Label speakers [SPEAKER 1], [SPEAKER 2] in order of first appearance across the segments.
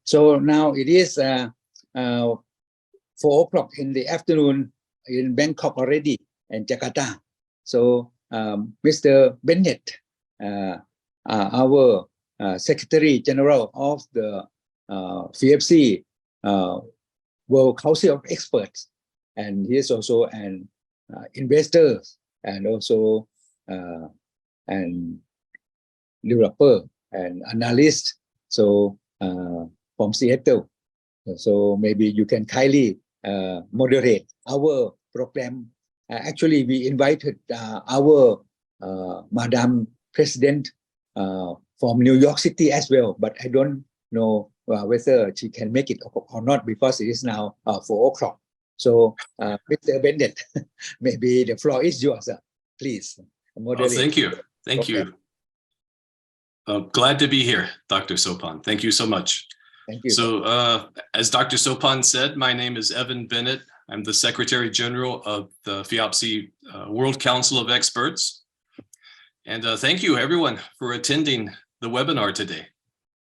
[SPEAKER 1] So now it is 4 o'clock in the afternoon in Bangkok already and Jakarta. So Mr. Bennett, our Secretary General of the FIABCI World Council of Experts, and he is also an investor and also an developer and analyst. So from Seattle. So maybe you can kindly moderate our program. Actually, we invited our Madam President from New York City as well, but I don't know whether she can make it or not because it is now 4 o'clock. So, Mr. Bennett, maybe the floor is yours. Please moderate.
[SPEAKER 2] Oh, thank you. Thank you. Glad to be here, Dr. Sopan. Thank you so much.
[SPEAKER 1] Thank you.
[SPEAKER 2] So as Dr. Sopan said, my name is Evan Bennett. I'm the Secretary General of the FIABCI World Council of Experts. And thank you everyone for attending the webinar today.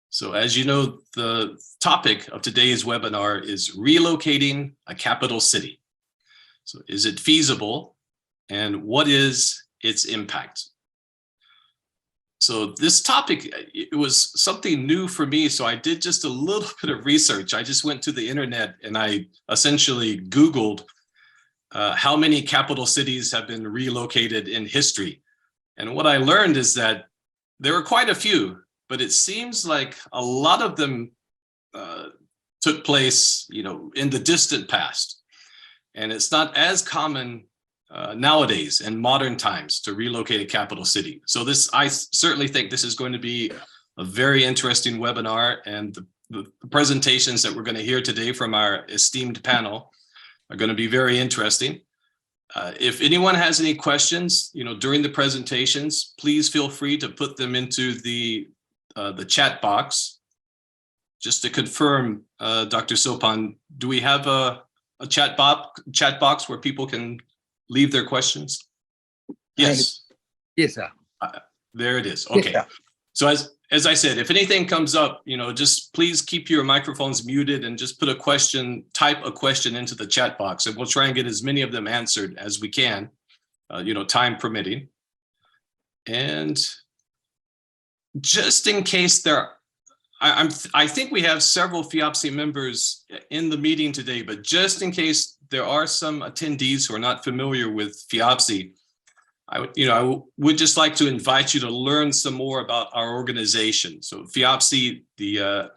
[SPEAKER 2] So as you know, the topic of today's webinar is relocating a capital city. So is it feasible and what is its impact? So this topic, it was something new for me. So I did just a little bit of research. I just went to the internet and I essentially Googled how many capital cities have been relocated in history. And what I learned is that there are quite a few, but it seems like a lot of them took place, in the distant past. And it's not as common nowadays in modern times to relocate a capital city. So I certainly think this is going to be a very interesting webinar, and the presentations that we're going to hear today from our esteemed panel are going to be very interesting. If anyone has any questions, during the presentations, please feel free to put them into the chat box. Just to confirm, Dr. Sopan, do we have a chat box where people can leave their questions? Yes.
[SPEAKER 1] Yes, sir.
[SPEAKER 2] There it is. Okay.
[SPEAKER 1] Yes,
[SPEAKER 2] so as I said, if anything comes up, just please keep your microphones muted and just put type a question into the chat box, and we'll try and get as many of them answered as we can, time permitting. And just in case I think we have several FIABCI members in the meeting today, but just in case there are some attendees who are not familiar with FIABCI, I would just like to invite you to learn some more about our organization. So FIABCI, the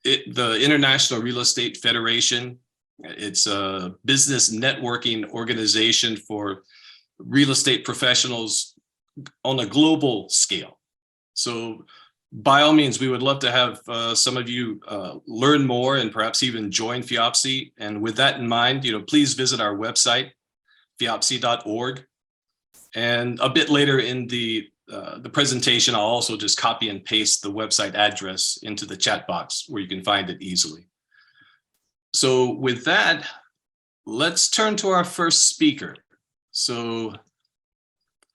[SPEAKER 2] International Real Estate Federation, it's a business networking organization for real estate professionals on a global scale. So by all means, we would love to have some of you learn more and perhaps even join FIABCI. And with that in mind, please visit our website, fiabci.org. And a bit later in the presentation, I'll also just copy and paste the website address into the chat box where you can find it easily. So with that, let's turn to our first speaker. So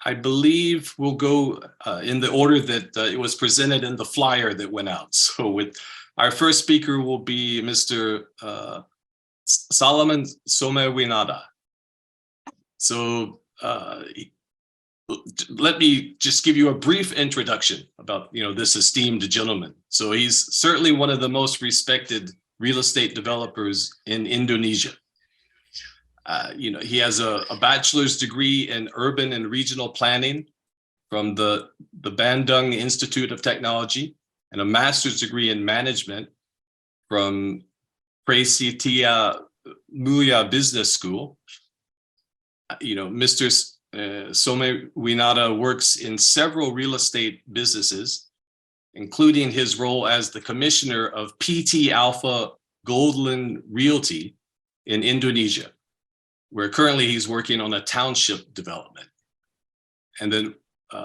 [SPEAKER 2] I believe we'll go in the order that it was presented in the flyer that went out. So with our first speaker will be Mr. Solomon Somewinata. So let me just give you a brief introduction about this esteemed gentleman. So he's certainly one of the most respected real estate developers in Indonesia. He has a bachelor's degree in urban and regional planning from the Bandung Institute of Technology and a master's degree in management from Prasetya Mulia Business School. Mr. Somewinata works in several real estate businesses, including his role as the commissioner of PT Alpha Goldland Realty in Indonesia, where currently he's working on a township development. And then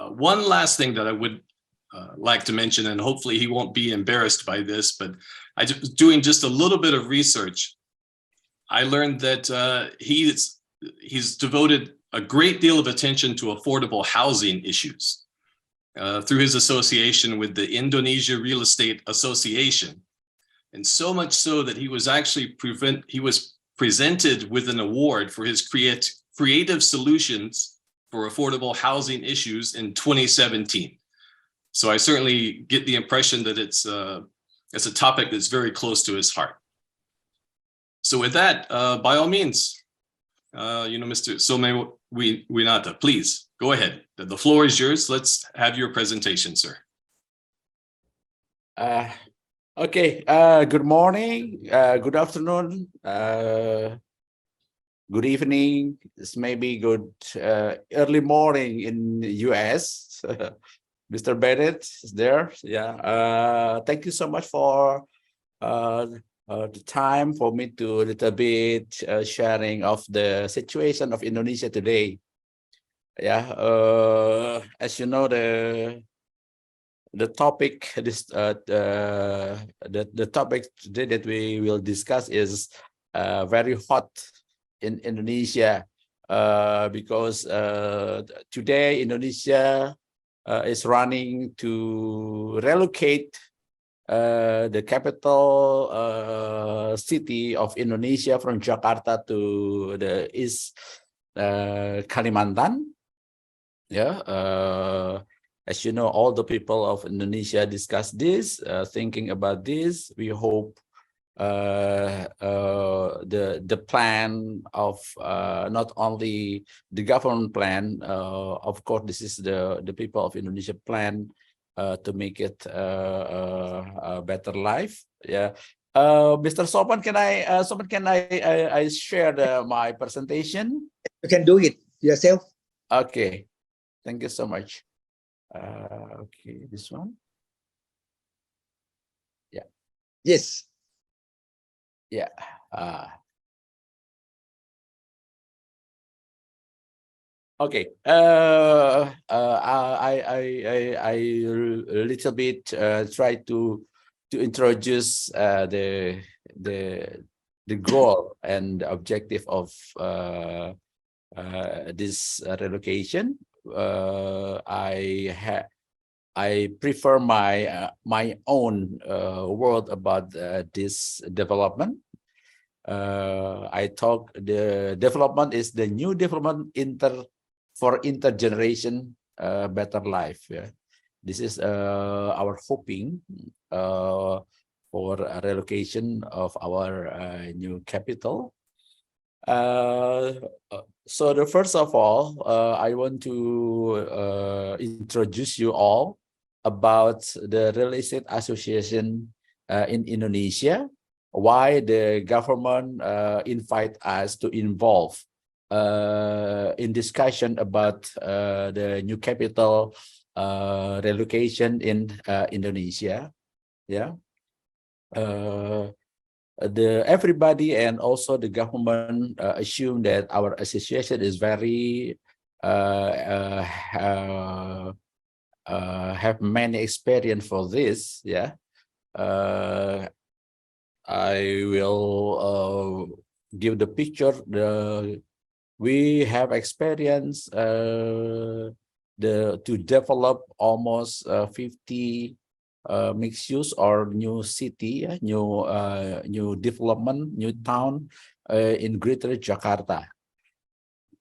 [SPEAKER 2] one last thing that I would like to mention, and hopefully he won't be embarrassed by this, but I was doing just a little bit of research. I learned that he's devoted a great deal of attention to affordable housing issues through his association with the Indonesia Real Estate Association, And so much so that he was actually presented with an award for his creative solutions for affordable housing issues in 2017. So I certainly get the impression that it's a topic that's very close to his heart. So with that, by all means, Mr. Some Winata, please go ahead. The floor is yours. Let's have your presentation, sir.
[SPEAKER 3] Okay. Good morning. Good afternoon. Good evening. It's maybe good early morning in the US. Mr. Bennett is there. Yeah. Thank you so much for the time for me to a little bit sharing of the situation of Indonesia today. Yeah. As you know, the topic the topic today that we will discuss is very hot in Indonesia because today Indonesia is running to relocate the capital city of Indonesia from Jakarta to the East Kalimantan. Yeah. As you know, all the people of Indonesia discuss this, thinking about this. We hope the plan of not only the government plan, of course, this is the people of Indonesia plan to make it a better life. Yeah. Mr. Sopan, can I share my presentation?
[SPEAKER 1] You can do it yourself.
[SPEAKER 3] Okay. Thank you so much. Okay, this one. Yeah.
[SPEAKER 1] Yes.
[SPEAKER 3] Yeah. Okay. I a little bit try to introduce the goal and objective of this relocation. I prefer my own word about this development. I talk the development is the new development for intergeneration better life. Yeah. This is our hoping for a relocation of our new capital. So the first of all, I want to introduce you all about the real estate association in Indonesia. Why the government invite us to involve in discussion about the new capital relocation in Indonesia. Yeah. Everybody and also the government assume that our association is very have many experience for this. Yeah. I will give the picture. We have experience to develop almost 50 mixed use or new city, new development, new town in Greater Jakarta.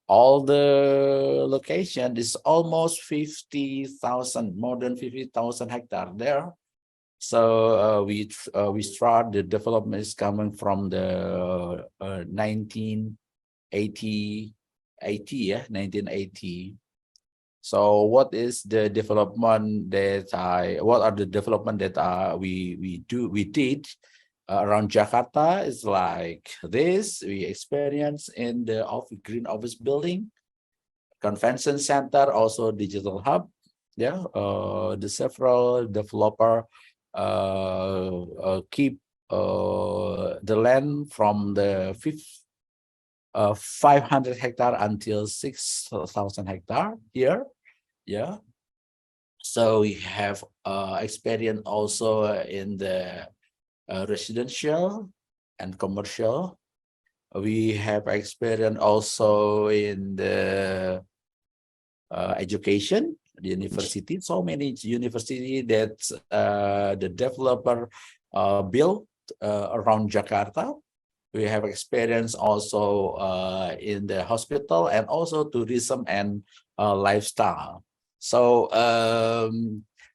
[SPEAKER 3] All the location is almost 50,000, more than 50,000 hectares there. So we start the development is coming from the 1980. Yeah, 1980. So what is the development that we did around Jakarta is like this. We experience in the green office building, convention center, also digital hub. Yeah, the several developer keep the land from the 500 hectare until 6,000 hectare here. Yeah. So we have experience also in the residential and commercial. We have experience also in the education, the university. So many university that the developer built around Jakarta. We have experience also in the hospital and also tourism and lifestyle. So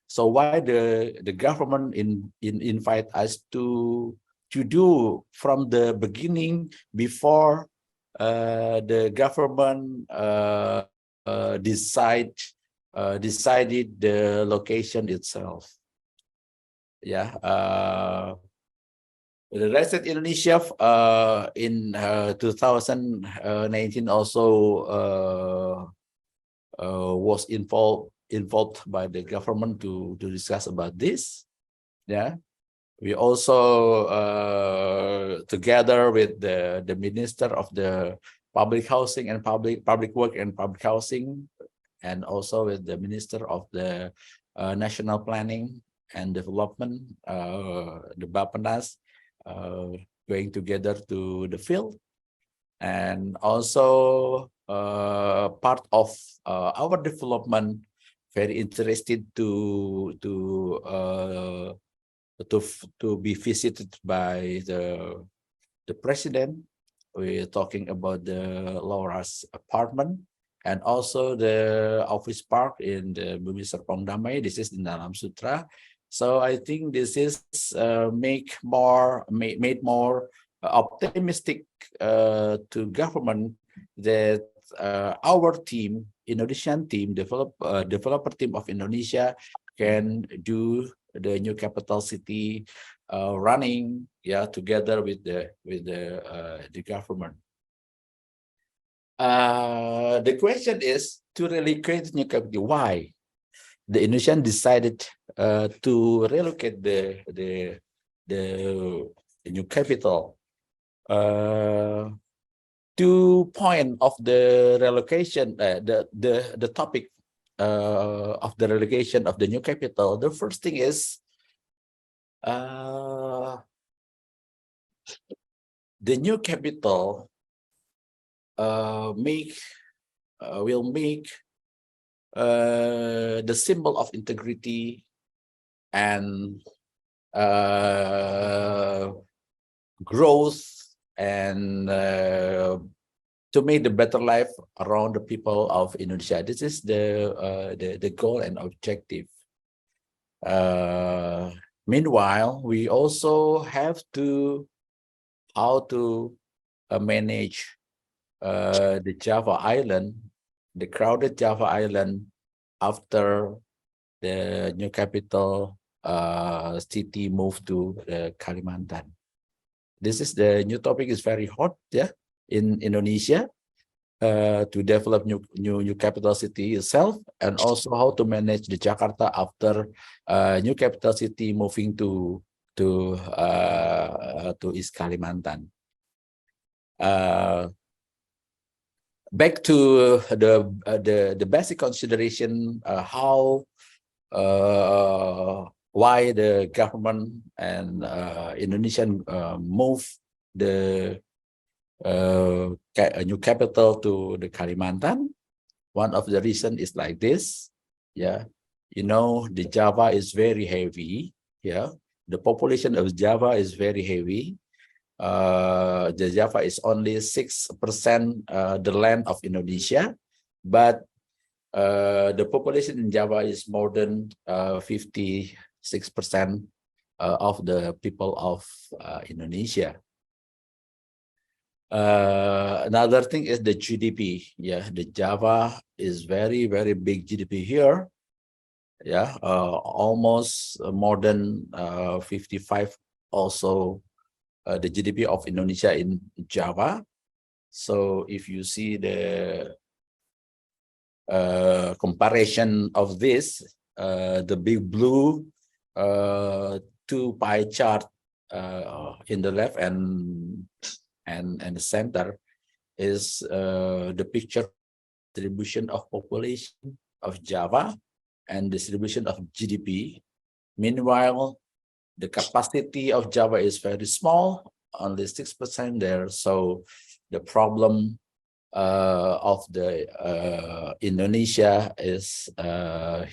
[SPEAKER 3] so why the government invite us to do from the beginning before the government decided the location itself. Yeah. The Reset Indonesia in 2019 also was involved by the government to discuss about this. Yeah, we also together with the Minister of the Public Housing and Public Work and Public Housing, and also with the Minister of the National Planning and Development, the Bappenas, going together to the field, and also part of our development very interested to be visited by the president. We're talking about the Laura's apartment and also the office park in the Bumi Serpong Damai. This is in Dalam Sutra. So I think this is made more optimistic to government that our team, Indonesian team, developer team of Indonesia, can do the new capital city running, yeah, together with the government. The question is to relocate new capital. Why the Indonesian decided to relocate the new capital? 2 points of the relocation, the topic of the relocation of the new capital. The first thing is the new capital will make the symbol of integrity and growth, and to make the better life around the people of Indonesia. This is the goal and objective. Meanwhile, we also have to manage the Java Island, the crowded Java Island, after the new capital city moved to Kalimantan. This is the new topic, is very hot, yeah, in Indonesia, to develop new capital city itself, and also how to manage the Jakarta after new capital city moving to East Kalimantan. Back to the basic consideration, why the government and Indonesian move the new capital to the Kalimantan. One of the reasons is like this. Yeah, you know, the Java is very heavy. Yeah, the population of Java is very heavy. The Java is only 6% the land of Indonesia, but the population in Java is more than 56% of the people of Indonesia. Another thing is the GDP. Yeah, the Java is very big GDP here. Yeah, almost more than 55 also the GDP of Indonesia in Java. So if you see the comparison of this, the big blue 2 pie chart in the left and the center is the picture distribution of population of Java and distribution of GDP. Meanwhile, the capacity of Java is very small, only 6% there. So the problem of the Indonesia is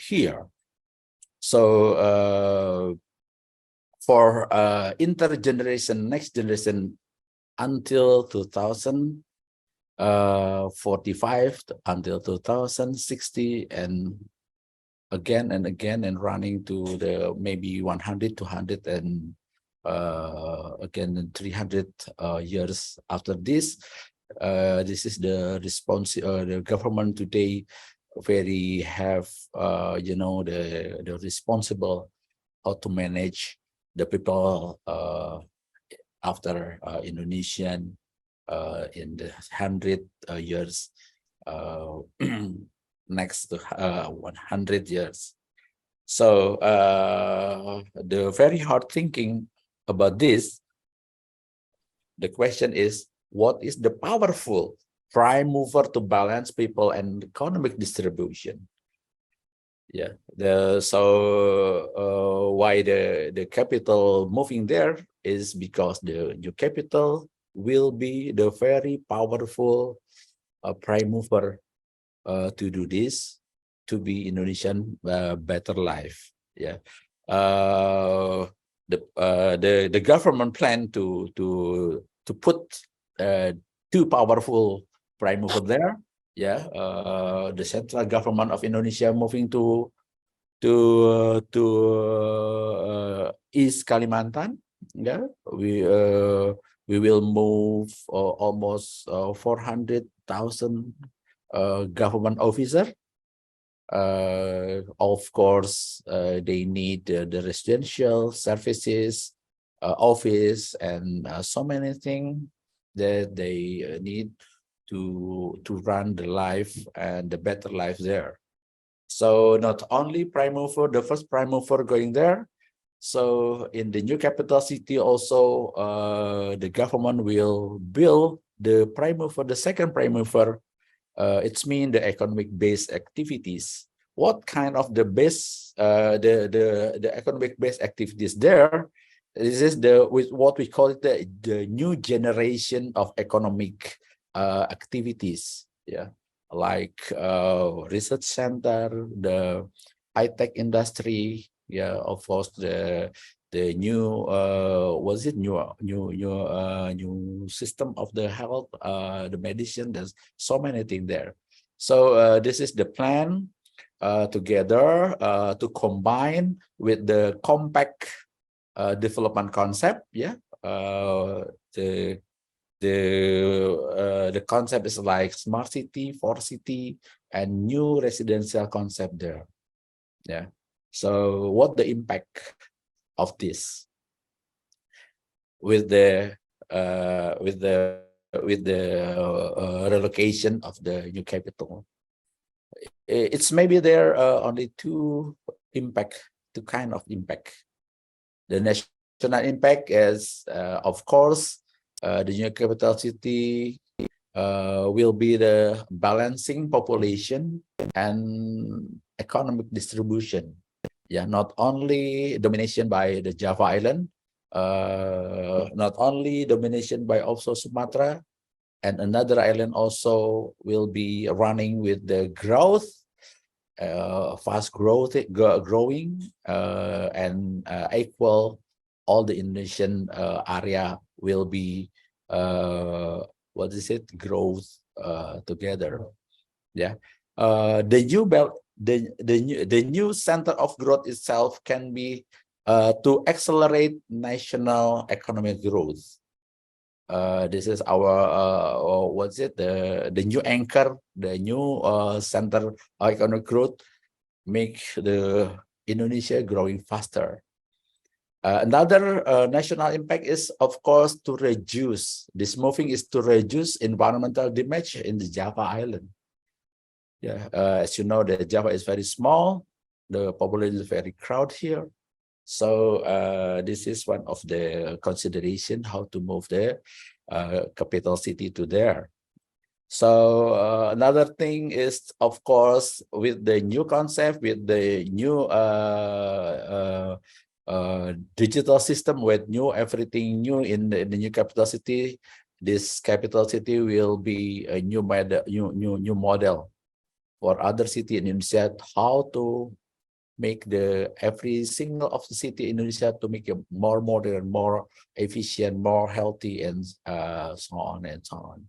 [SPEAKER 3] here. So for intergeneration, next generation until 2045 until 2060 and again and again and running to the maybe 100, 200 and again 300 years after this. This is the response. The government today very have the responsible how to manage the people after Indonesian in the 100 years next to 100 years. So the very hard thinking about this, the question is, what is the powerful prime mover to balance people and economic distribution? Yeah, why the capital moving there is because the new capital will be the very powerful prime mover to do this, to be Indonesian better life. Yeah, the government plan to put two powerful prime mover there. Yeah, the central government of Indonesia moving to East Kalimantan. Yeah, we will move almost 400,000 government officer. Of course, they need the residential services, office, and so many things that they need to run the life and the better life there. So not only prime mover, the first prime mover going there. So in the new capital city also, the government will build the prime mover, the second prime mover. It's mean the economic based activities. What kind of the base, the economic based activities there? This is with what we call it the new generation of economic activities. Yeah, like research center, the high-tech industry. Yeah, of course the new new system of the health, the medicine. There's so many things there. So this is the plan together to combine with the compact development concept. Yeah, the concept is like smart city, for city, and new residential concept there. Yeah. So what the impact of this with the relocation of the new capital? It's maybe there only two kind of impact. The national impact is, of course, the new capital city will be the balancing population and economic distribution. Yeah, not only domination by the Java Island, not only domination by also Sumatra, and another island also will be running with the growth, fast growing, and equal. All the Indonesian area will be growth together. Yeah, the new belt, the new center of growth itself can be to accelerate national economic growth. This is our the new anchor, the new center of economic growth, make the Indonesia growing faster. Another national impact is, of course, to reduce, this moving is to reduce environmental damage in the Java Island. Yeah, as you know, the Java is very small, the population is very crowded here. So this is one of the consideration how to move the capital city to there. So another thing is, of course, with the new concept, with the new digital system, with new everything new in the new capital city, this capital city will be a new model for other city in Indonesia, how to make the every single of the city in Indonesia to make it more modern, more efficient, more healthy, and so on and so on.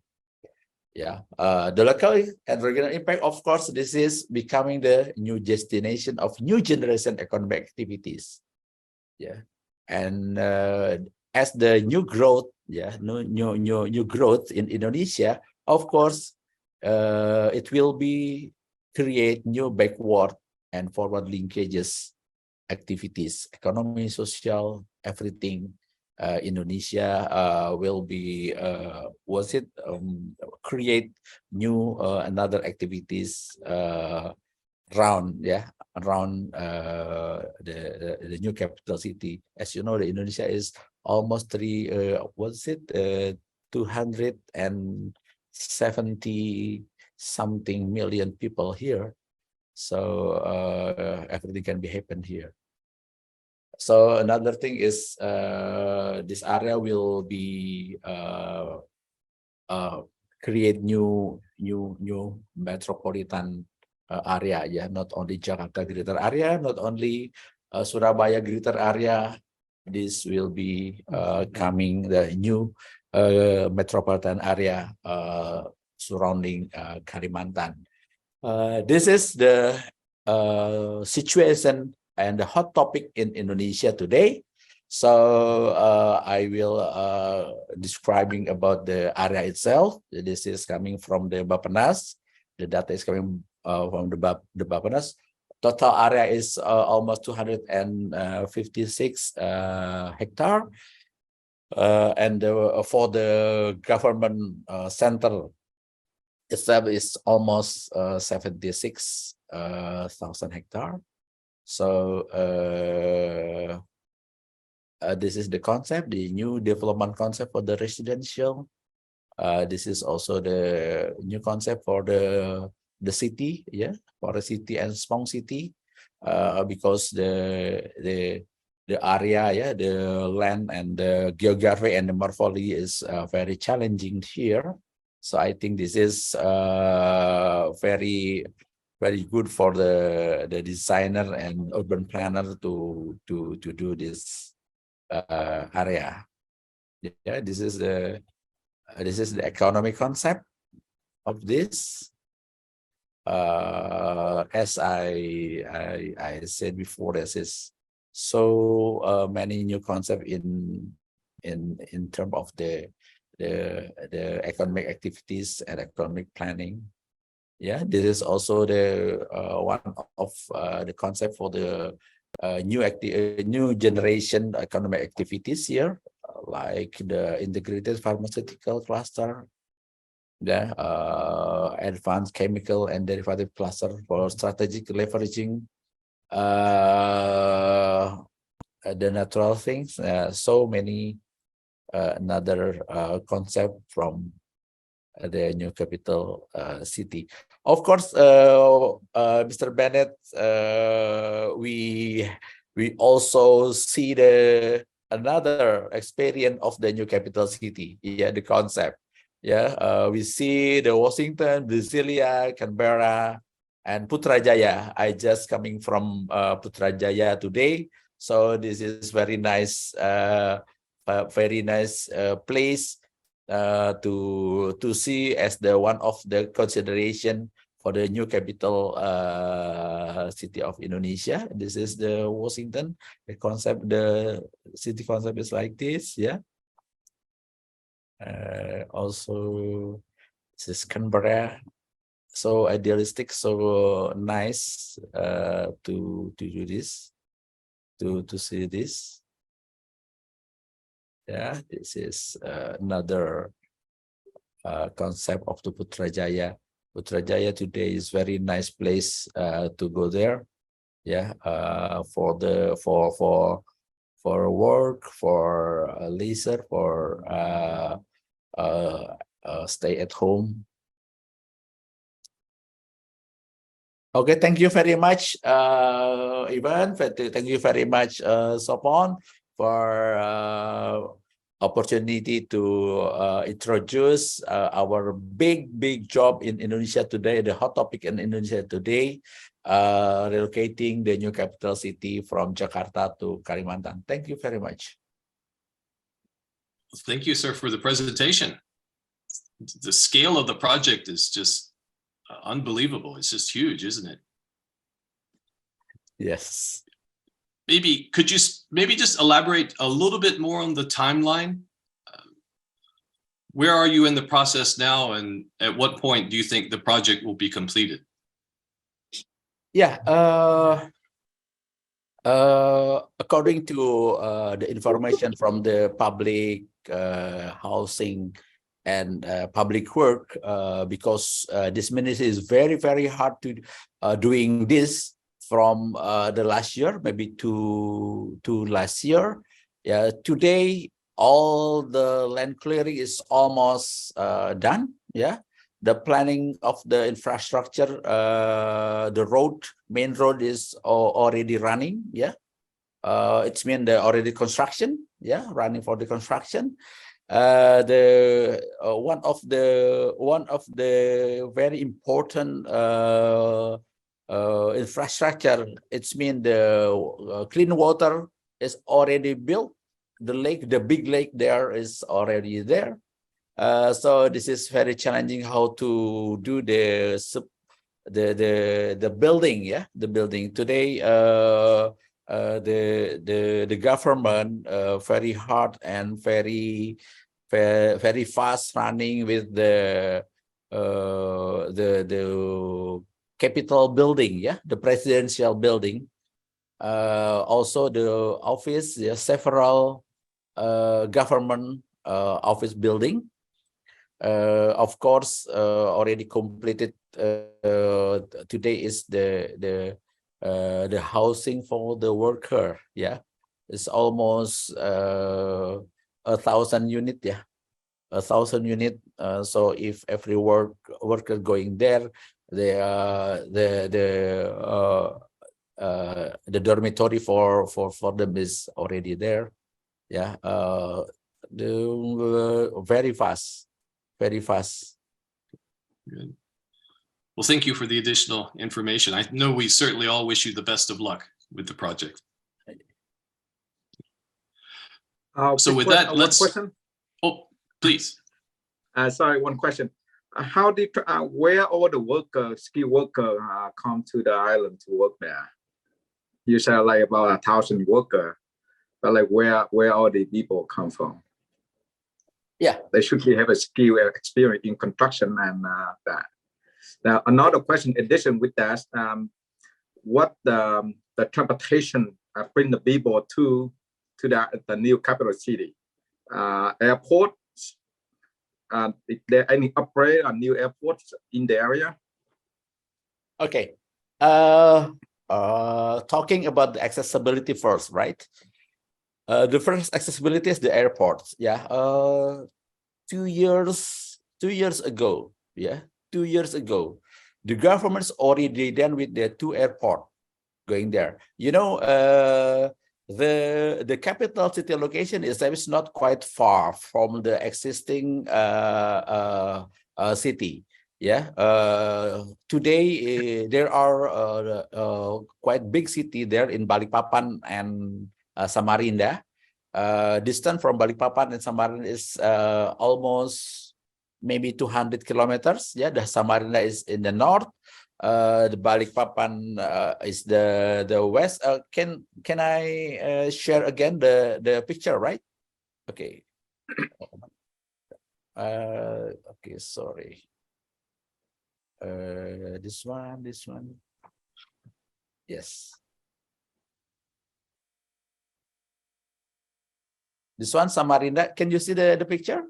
[SPEAKER 3] Yeah, the local and regional impact, of course, this is becoming the new destination of new generation economic activities. Yeah, and as the new growth, new growth in Indonesia, of course, it will be create new backward and forward linkages activities, economy, social, everything. Indonesia will be create new another activities around the new capital city. As you know, the Indonesia is almost 270 something million people here, so everything can be happen here. So another thing is this area will be create new metropolitan area, not only Jakarta greater area, not only Surabaya greater area. This will be coming the new metropolitan area surrounding Kalimantan. This is the situation and the hot topic in Indonesia today. So I will describing about the area itself. This is coming from the Bappenas. The data is coming from the Bappenas. Total area is almost 256 hectare. And for the government center itself is almost 76,000 hectare. So this is the concept, the new development concept for the residential. This is also the new concept for the city, for a city and small city, because the area, the land and the geography and the morphology is very challenging here. So I think this is very good for the designer and urban planner to do this area. Yeah, this is the economic concept of this. As I said before, this is so many new concept in terms of the economic activities and economic planning. Yeah, this is also the one of the concept for the new generation economic activities here, like the integrated pharmaceutical cluster, advanced chemical and derivative cluster for strategic leveraging the natural things. So many another concept from the new capital city. Of course, Mr. Bennett, we also see another experience of the new capital city. Yeah, the concept. Yeah, we see the Washington, Brasilia, Canberra, and Putrajaya. I just coming from Putrajaya today, so this is very nice, place to see as the one of the consideration for the new capital city of Indonesia. This is the Washington. The concept, the city concept is like this. Yeah. Also, this is Canberra. So idealistic, so nice to do this, to see this. Yeah, this is another concept of the Putrajaya. Putrajaya today is very nice place to go there. Yeah, for work, for leisure, for stay at home. Okay, thank you very much, Ivan. Thank you very much, Sopon, for opportunity to introduce our big job in Indonesia today, the hot topic in Indonesia today, relocating the new capital city from Jakarta to Kalimantan. Thank you very much.
[SPEAKER 2] Thank you, sir, for the presentation. The scale of the project is just unbelievable. It's just huge, isn't it?
[SPEAKER 3] Yes.
[SPEAKER 2] Maybe could you just elaborate a little bit more on the timeline? Where are you in the process now, and at what point do you think the project will be completed?
[SPEAKER 3] Yeah. According to the information from the public housing and public work, because this ministry is very hard to doing this from the last year, maybe to last year. Yeah, today all the land clearing is almost done. Yeah, the planning of the infrastructure, the main road is already running. Yeah, it's mean the already construction. Yeah, running for the construction. One of the very important infrastructure, it's mean the clean water is already built. The lake, the big lake there is already there. So this is very challenging how to do the building. Yeah, the building today. The government very hard and very fast running with the Capitol building, yeah, the presidential building. Also the office, several government office building. Of course, already completed. Today is the housing for the worker. Yeah, it's almost 1,000 unit. Yeah, 1,000 unit. So if every worker going there, the dormitory for them is already there. Yeah, very fast.
[SPEAKER 2] Good. Well, thank you for the additional information. I know we certainly all wish you the best of luck with the project. So with that, let's.
[SPEAKER 4] Question.
[SPEAKER 2] Oh, please.
[SPEAKER 4] Sorry, one question. How did where all the skilled worker come to the island to work there? You said like about 1,000 worker, but like where all the people come from?
[SPEAKER 3] Yeah,
[SPEAKER 4] they should have a skill experience in construction and that. Now another question, in addition with that, what the transportation bring the people to the new capital city? Airport. Is there any upgrade on new airports in the area?
[SPEAKER 3] Okay. Talking about the accessibility first, right? The first accessibility is the airports. Yeah. 2 years ago. Yeah. 2 years ago, the government's already done with the 2 airport going there. You know, the capital city location is not quite far from the existing city. Yeah. Today there are quite big city there in Balikpapan and Samarinda. Distance from Balikpapan and Samarinda is almost maybe 200 kilometers. Yeah, the Samarinda is in the north. The Balikpapan is the west. Can I share again the picture, right? Okay. Okay, sorry. This one. Yes. This one, Samarinda. Can you see the picture?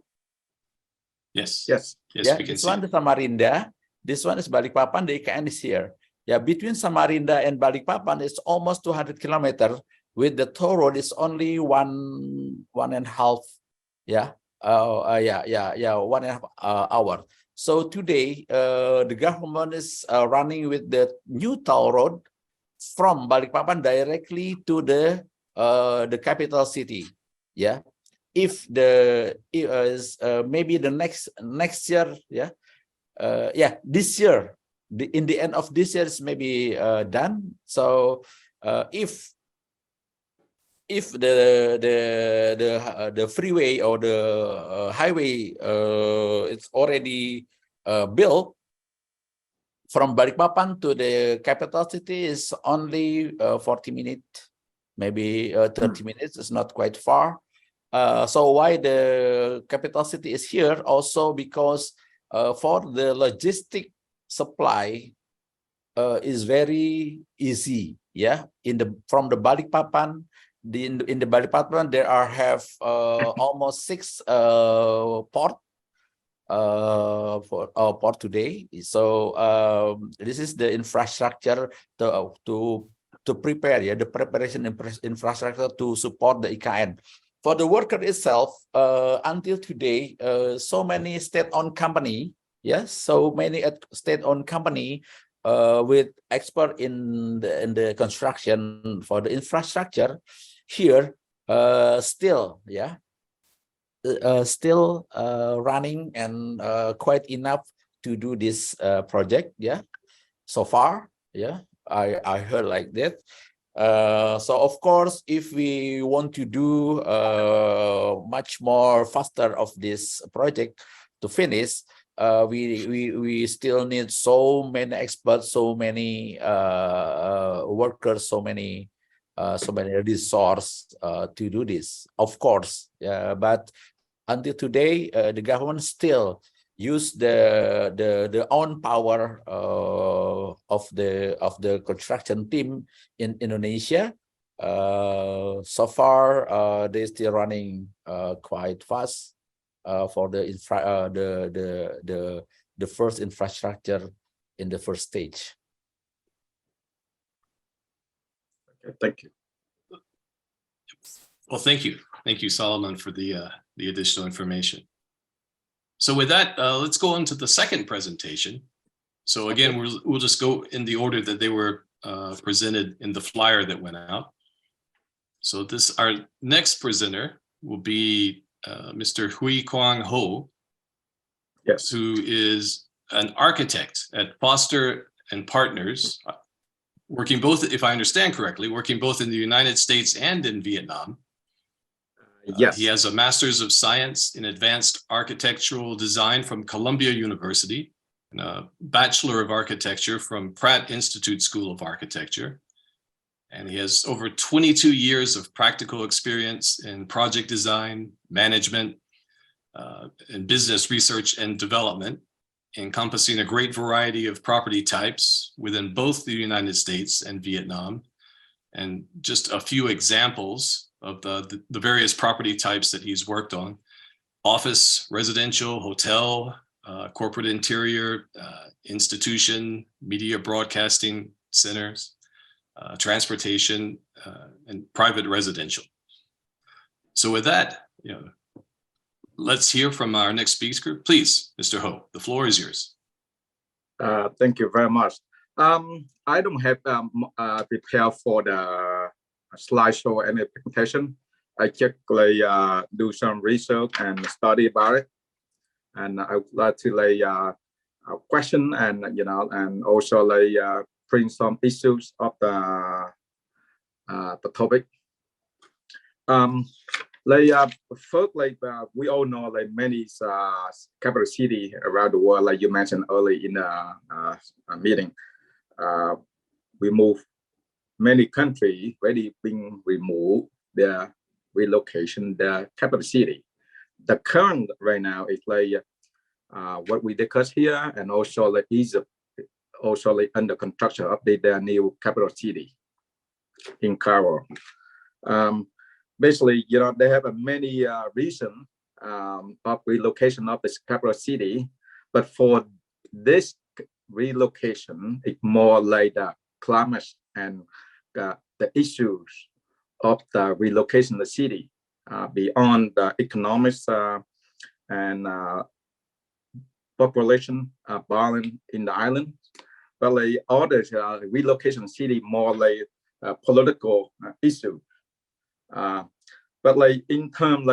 [SPEAKER 2] Yes.
[SPEAKER 4] Yes.
[SPEAKER 2] Yes,
[SPEAKER 3] Yeah,
[SPEAKER 2] we can
[SPEAKER 3] this
[SPEAKER 2] see.
[SPEAKER 3] one is Samarinda. This one is Balikpapan. The IKN is here. Yeah, between Samarinda and Balikpapan is almost 200 kilometers. With the toll road, it's only one and a half. Yeah. 1.5 hour. So today, the government is running with the new toll road from Balikpapan directly to the capital city. Yeah. if the maybe the next year, this year, in the end of this year is maybe done. So if the freeway or the highway it's already built, from Balikpapan to the capital city is only 40 minutes, maybe 30 minutes. It's not quite far. So why the capital city is here? Also because for the logistic supply is very easy. Yeah, from the Balikpapan, in the Balikpapan there have almost 6 port for today. So this is the infrastructure to prepare, the preparation infrastructure to support the IKN. For the worker itself, until today, so many state-owned company, so many state-owned company with expert in the construction for the infrastructure here still running and quite enough to do this project. So far, I heard like that. So of course, if we want to do much more faster of this project to finish, we still need so many experts, so many workers, so many resources to do this. Of course, but until today, the government still use the own power of the construction team in Indonesia. So far, they're still running quite fast for the first infrastructure in the first stage.
[SPEAKER 4] Okay, thank you.
[SPEAKER 2] Well, thank you, Solomon, for the additional information. So with that, let's go on to the second presentation. So again, we'll just go in the order that they were presented in the flyer that went out. So our next presenter will be Mr. Hui Quang Ho,
[SPEAKER 4] Yes.
[SPEAKER 2] who is an architect at Foster and Partners, working both, if I understand correctly, working both in the United States and in Vietnam.
[SPEAKER 4] Yes.
[SPEAKER 2] He has a Master's of Science in Advanced Architectural Design from Columbia University, and a Bachelor of Architecture from Pratt Institute School of Architecture. And he has over 22 years of practical experience in project design, management, and business research and development, encompassing a great variety of property types within both the United States and Vietnam. And just a few examples of the various property types that he's worked on: office, residential, hotel, corporate interior, institution, media broadcasting centers, transportation, and private residential. So with that, let's hear from our next speaker. Please, Mr. Ho, the floor is yours.
[SPEAKER 4] Thank you very much. I don't have prepared for the slideshow or any presentation. I just do some research and study about it, and I would like to a question and and also bring some issues of the topic. First, we all know many capital city around the world, like you mentioned early in the meeting. We move many countries already being removed their relocation, the capital city. The current right now is what we discussed here, and also Egypt also under construction of their new capital city in Cairo. Basically, they have many reasons of relocation of this capital city, but for this relocation, it's more like the climate and the issues of the relocation of the city beyond the economics and population balance in the island. But all the relocation city more like political issue. But in terms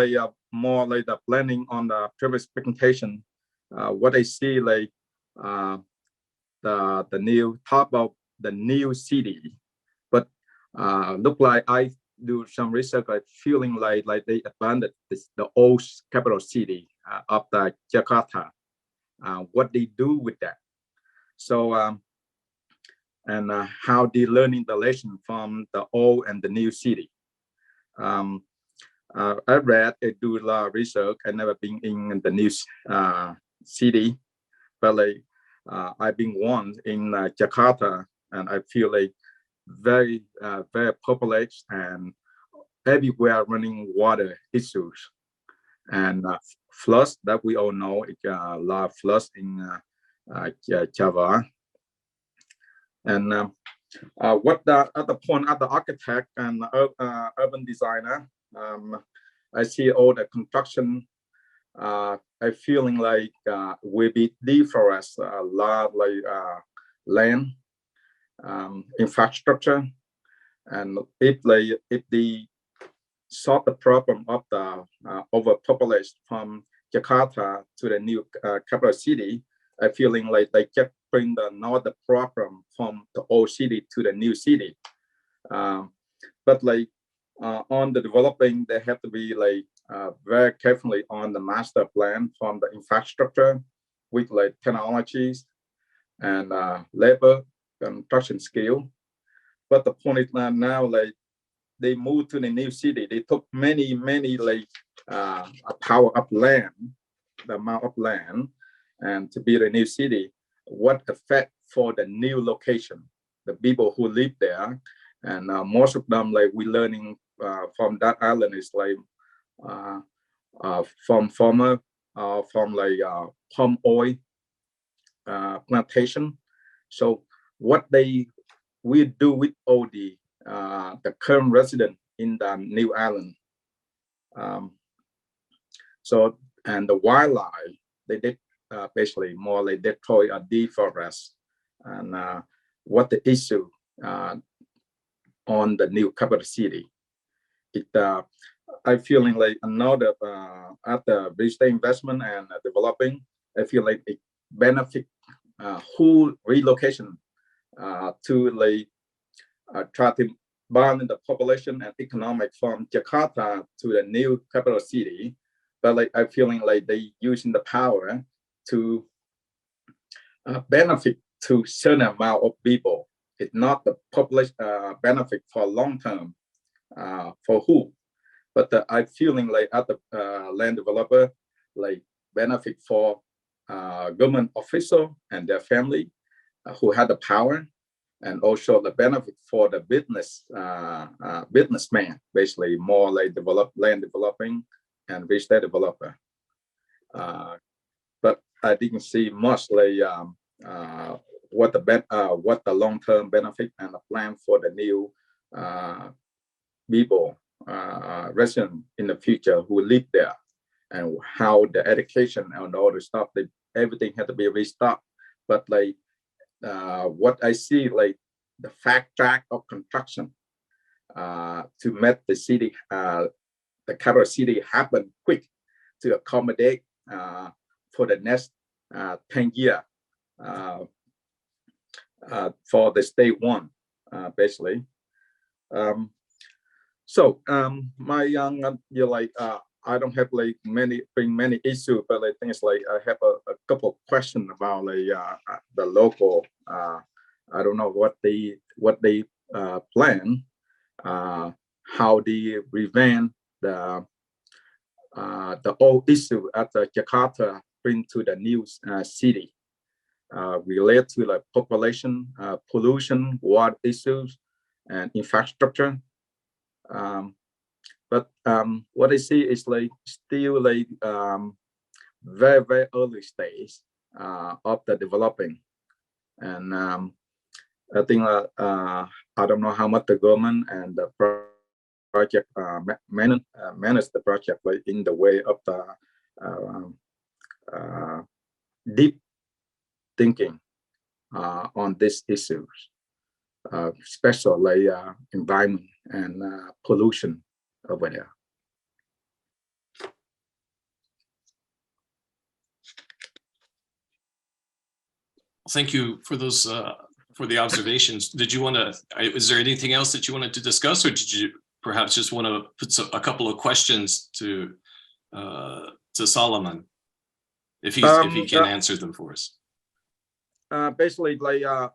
[SPEAKER 4] more like the planning on the previous presentation. What I see like the new top of the new city, but look like I do some research, like feeling like they abandoned the old capital city of the Jakarta. What they do with that? So and how they learning the lesson from the old and the new city. I read, I do a lot of research. I never been in the new city, but like I've been once in Jakarta, and I feel like very populated and everywhere running water issues and floods that we all know. It's a lot of floods in Java. And what the other point of the architect and urban designer, I see all the construction. I feeling like will be deforest a lot like land, infrastructure, and if they solve the problem of the overpopulation from Jakarta to the new capital city, I feeling like they kept bring another problem from the old city to the new city. But like on the developing, they have to be like very carefully on the master plan from the infrastructure with like technologies and labor construction skill. But the point is now like they moved to the new city. They took many like a power of land, the amount of land, and to build a new city. What effect for the new location, the people who live there, and most of them like we learning from that island is like from farmer from like palm oil plantation. So what they will do with all the current resident in the new island. So and the wildlife they did basically more like destroy a deforest, and what the issue on the new capital city. It I feeling like another after real estate investment and developing, I feel like it benefit whole relocation to like try to balance the population and economic from Jakarta to the new capital city. But like I feeling like they using the power to benefit to certain amount of people. It's not the population benefit for long term for who, but I feeling like at the land developer like benefit for government official and their family who had the power, and also the benefit for the business businessman, basically more like land developing and real estate developer. But I didn't see much like what the long-term benefit and the plan for the new people resident in the future who live there, and how the education and all the stuff, that everything had to be restarted. But like what I see, like the fact track of construction to make the city, the capital city happen quick to accommodate for the next 10 years for the state one, basically. So my young, you're like, I don't have like many issues, but I think it's like I have a couple of questions about like the local. I don't know what they plan, how they revamp the old issue at Jakarta bring to the new city, related to like population, pollution, water issues, and infrastructure. But what I see is like still like very early stage of the developing, and I think I don't know how much the government and the project manage the project like in the way of the deep thinking on these issues, especially environment and pollution over there.
[SPEAKER 2] thank you for those for the observations. Did you want to? Is there anything else that you wanted to discuss, or did you perhaps just want to put a couple of questions to Solomon, if he can answer them for us?
[SPEAKER 4] Basically, I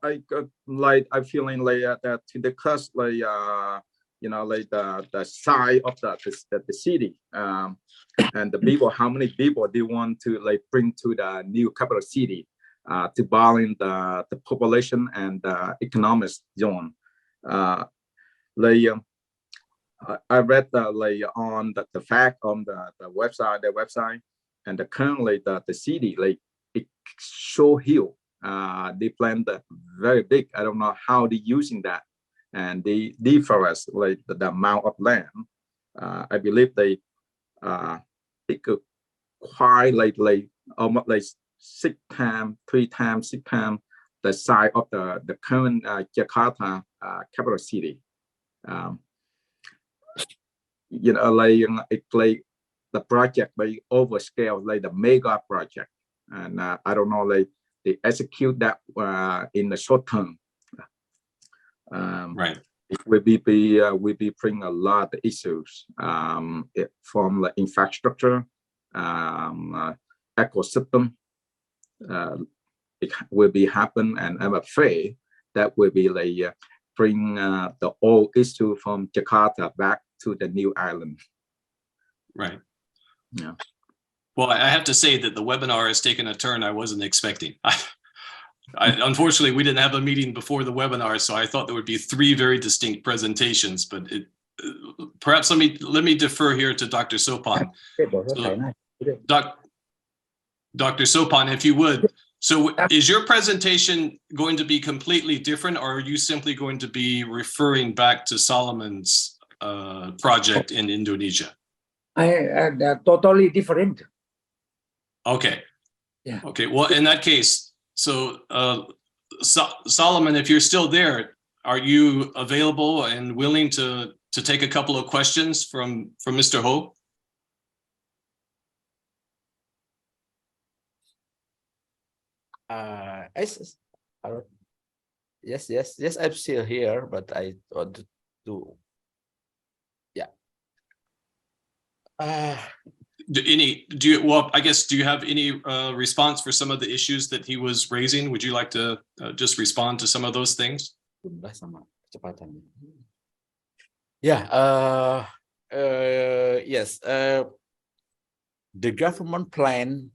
[SPEAKER 4] feeling that to discuss the size of the city and the people, how many people they want to bring to the new capital city to balance the population and the economic zone. I read on the fact on the website, and currently the city it so huge. They plan that very big. I don't know how they're using that, and they deforest the amount of land. I believe they could quite almost 6 times the size of the current Jakarta capital city. The project overscale the mega project, and I don't know they execute that in the short term.
[SPEAKER 2] Right.
[SPEAKER 4] It will be bring a lot of issues from the infrastructure, ecosystem. It will be happen, and I'm afraid that will be bring the old issue from Jakarta back to the new island.
[SPEAKER 2] Right.
[SPEAKER 4] Yeah.
[SPEAKER 2] Well, I have to say that the webinar has taken a turn I wasn't expecting. Unfortunately, we didn't have a meeting before the webinar, so I thought there would be 3 very distinct presentations. But perhaps let me defer here to Dr. Sopan. So, Dr. Sopan, if you would. So is your presentation going to be completely different, or are you simply going to be referring back to Solomon's project in Indonesia?
[SPEAKER 1] Totally different.
[SPEAKER 2] Okay.
[SPEAKER 1] Yeah.
[SPEAKER 2] Okay. Well, in that case, so Solomon, if you're still there, are you available and willing to take a couple of questions from Mr. Ho?
[SPEAKER 3] Yes, I'm still here, but I want to yeah.
[SPEAKER 2] Do you have any response for some of the issues that he was raising? Would you like to just respond to some of those things?
[SPEAKER 3] Yeah. Yes. The government plan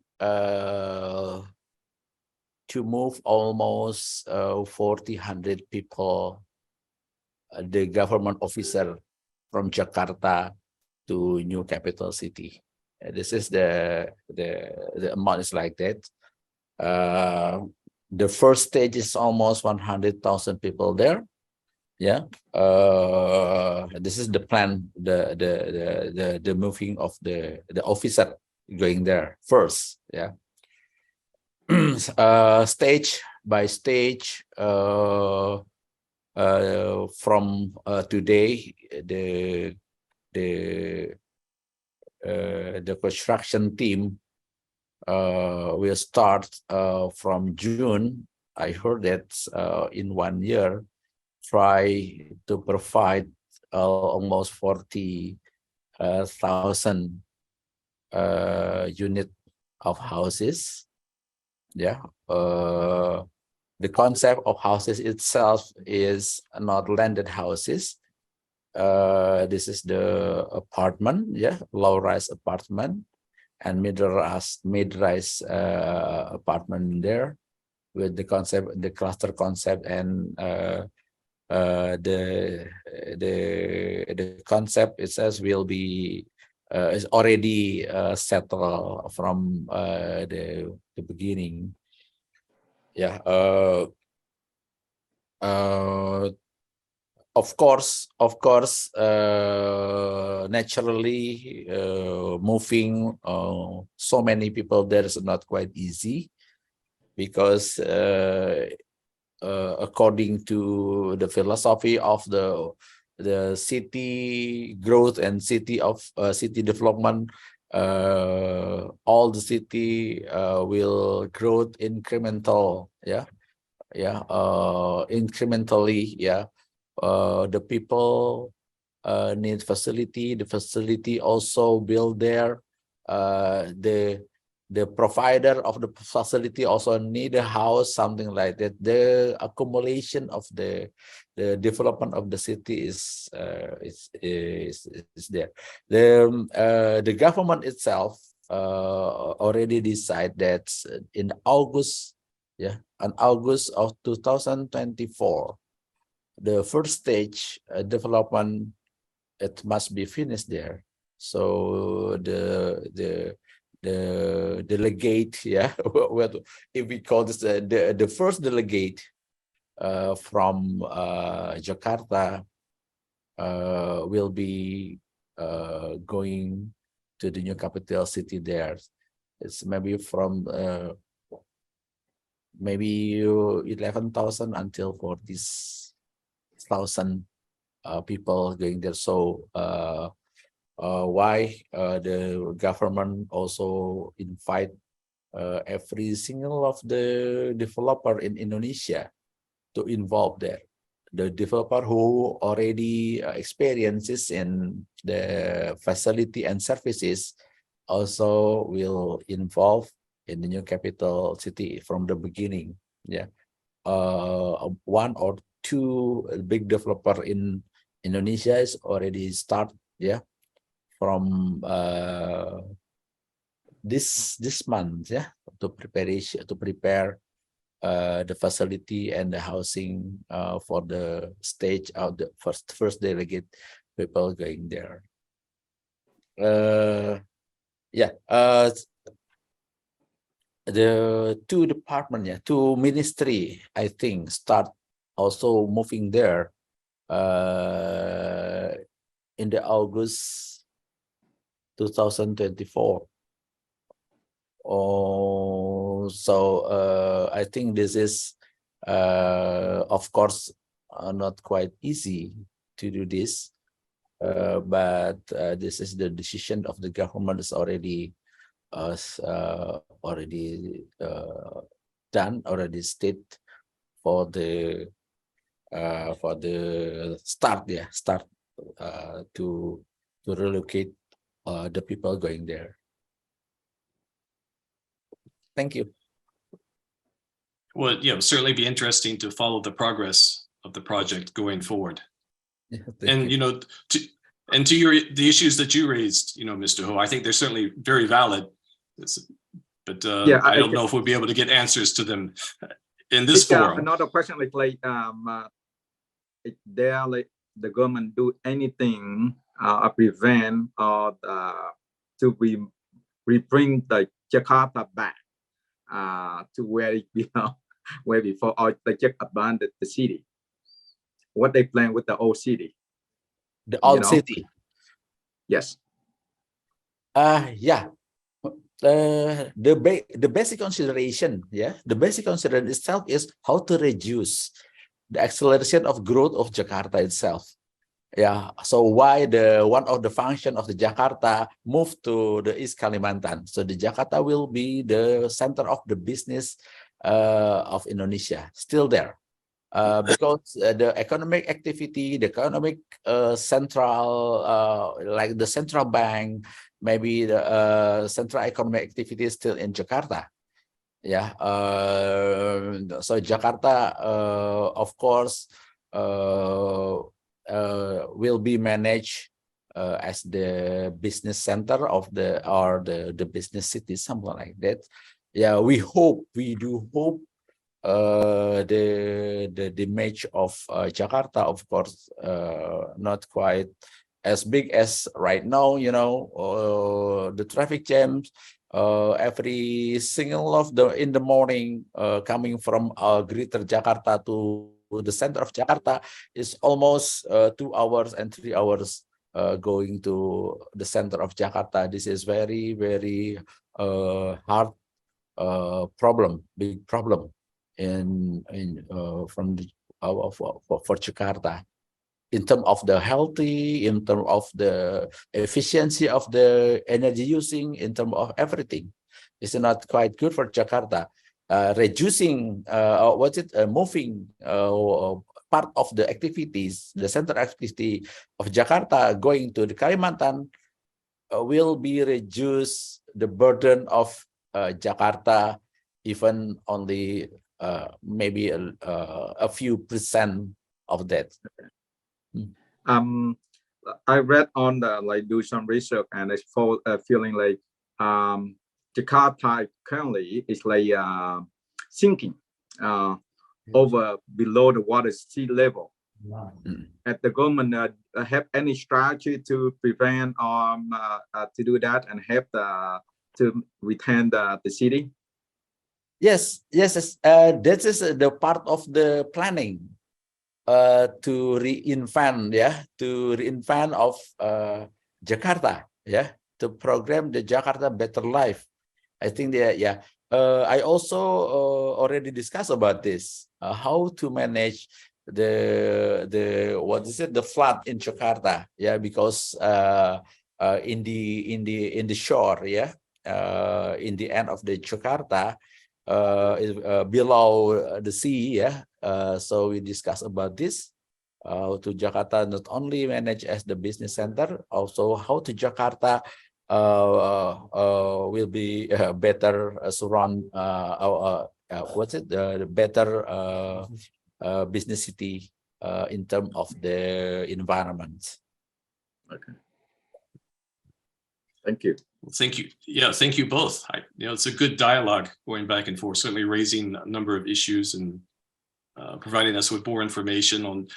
[SPEAKER 3] to move almost 100 people, the government officer from Jakarta to new capital city. This is the amount is like that. The first stage is almost 100,000 people there. Yeah. This is the plan. The moving of the officer going there first. Yeah. Stage by stage. From today, the construction team will start from June. I heard that in 1 year, try to provide almost 40,000 unit of houses. Yeah. The concept of houses itself is not landed houses. This is the apartment, yeah, low-rise apartment and mid-rise apartment there, with the concept, the cluster concept, and the concept itself will be is already settled from the beginning. Yeah. Of course, naturally, moving so many people there is not quite easy, because according to the philosophy of the city growth and city development, all the city will grow incremental. Yeah. yeah, incrementally, yeah. The people need facility. The facility also build there. The provider of the facility also need a house, something like that. The accumulation of the development of the city is there. The government itself already decide that in August, yeah, on August of 2024, the first stage development, it must be finished there. So the delegate, yeah, if we call this the first delegate from Jakarta will be going to the new capital city there. It's maybe from maybe 11,000 until 40,000 people going there. So why the government also invite every single of the developer in Indonesia to involve there. The developer who already experiences in the facility and services also will involve in the new capital city from the beginning. Yeah, one or two big developer in Indonesia is already start. Yeah, from this month. Yeah, to prepare the facility and the housing for the stage of the first delegate people going there. Yeah, the two department, yeah, two ministry, I think, start also moving there in the August 2024. Oh, so I think this is, of course, not quite easy to do this, but this is the decision of the government is already done, already state for the start, yeah, to relocate the people going there. Thank you.
[SPEAKER 2] Well, certainly be interesting to follow the progress of the project going forward.
[SPEAKER 3] Yeah,
[SPEAKER 2] and
[SPEAKER 3] you.
[SPEAKER 2] To the issues that you raised, Mr. Ho, I think they're certainly very valid. But I don't know if we'll be able to get answers to them in this forum.
[SPEAKER 4] Another question, like there, like the government do anything prevent or to bring the Jakarta back to where it belongs, where before, or they just abandoned the city? What they plan with the old city?
[SPEAKER 3] The old city.
[SPEAKER 4] Yes.
[SPEAKER 3] Yeah. The basic consideration, yeah, the basic consideration itself is how to reduce the acceleration of growth of Jakarta itself. Yeah, so why one of the function of the Jakarta moved to the East Kalimantan? So the Jakarta will be the center of the business of Indonesia, still there, because the economic activity, the economic central, like the central bank, maybe the central economic activity is still in Jakarta. Yeah, so Jakarta, of course, will be managed as the business center of the business city, something like that. Yeah, we do hope the image of Jakarta, of course, not quite as big as right now. The traffic jams every single of in the morning coming from greater Jakarta to the center of Jakarta is almost 2 hours and 3 hours going to the center of Jakarta. This is very, very hard problem, big problem for Jakarta, in terms of the healthy, in terms of the efficiency of the energy using, in terms of everything. It's not quite good for Jakarta. reducing moving part of the activities, the center activity of Jakarta going to the Kalimantan will be reduce the burden of Jakarta even only maybe a few percent of that.
[SPEAKER 4] I read on the do some research and I feeling like Jakarta currently is sinking over below the water sea level. At the government have any strategy to prevent to do that and help to retain the city?
[SPEAKER 3] Yes. That is the part of the planning to reinvent of Jakarta, to program the Jakarta Better Life. I think I also already discussed about this, how to manage the flood in Jakarta, because in the shore, in the end of the Jakarta, below the sea, so we discussed about this, how to Jakarta not only manage as the business center, also how to Jakarta will be better surround the better business city in terms of the environment.
[SPEAKER 4] Okay. Thank you.
[SPEAKER 2] Thank you. Yeah, thank you both. It's a good dialogue going back and forth, certainly raising a number of issues and providing us with more information on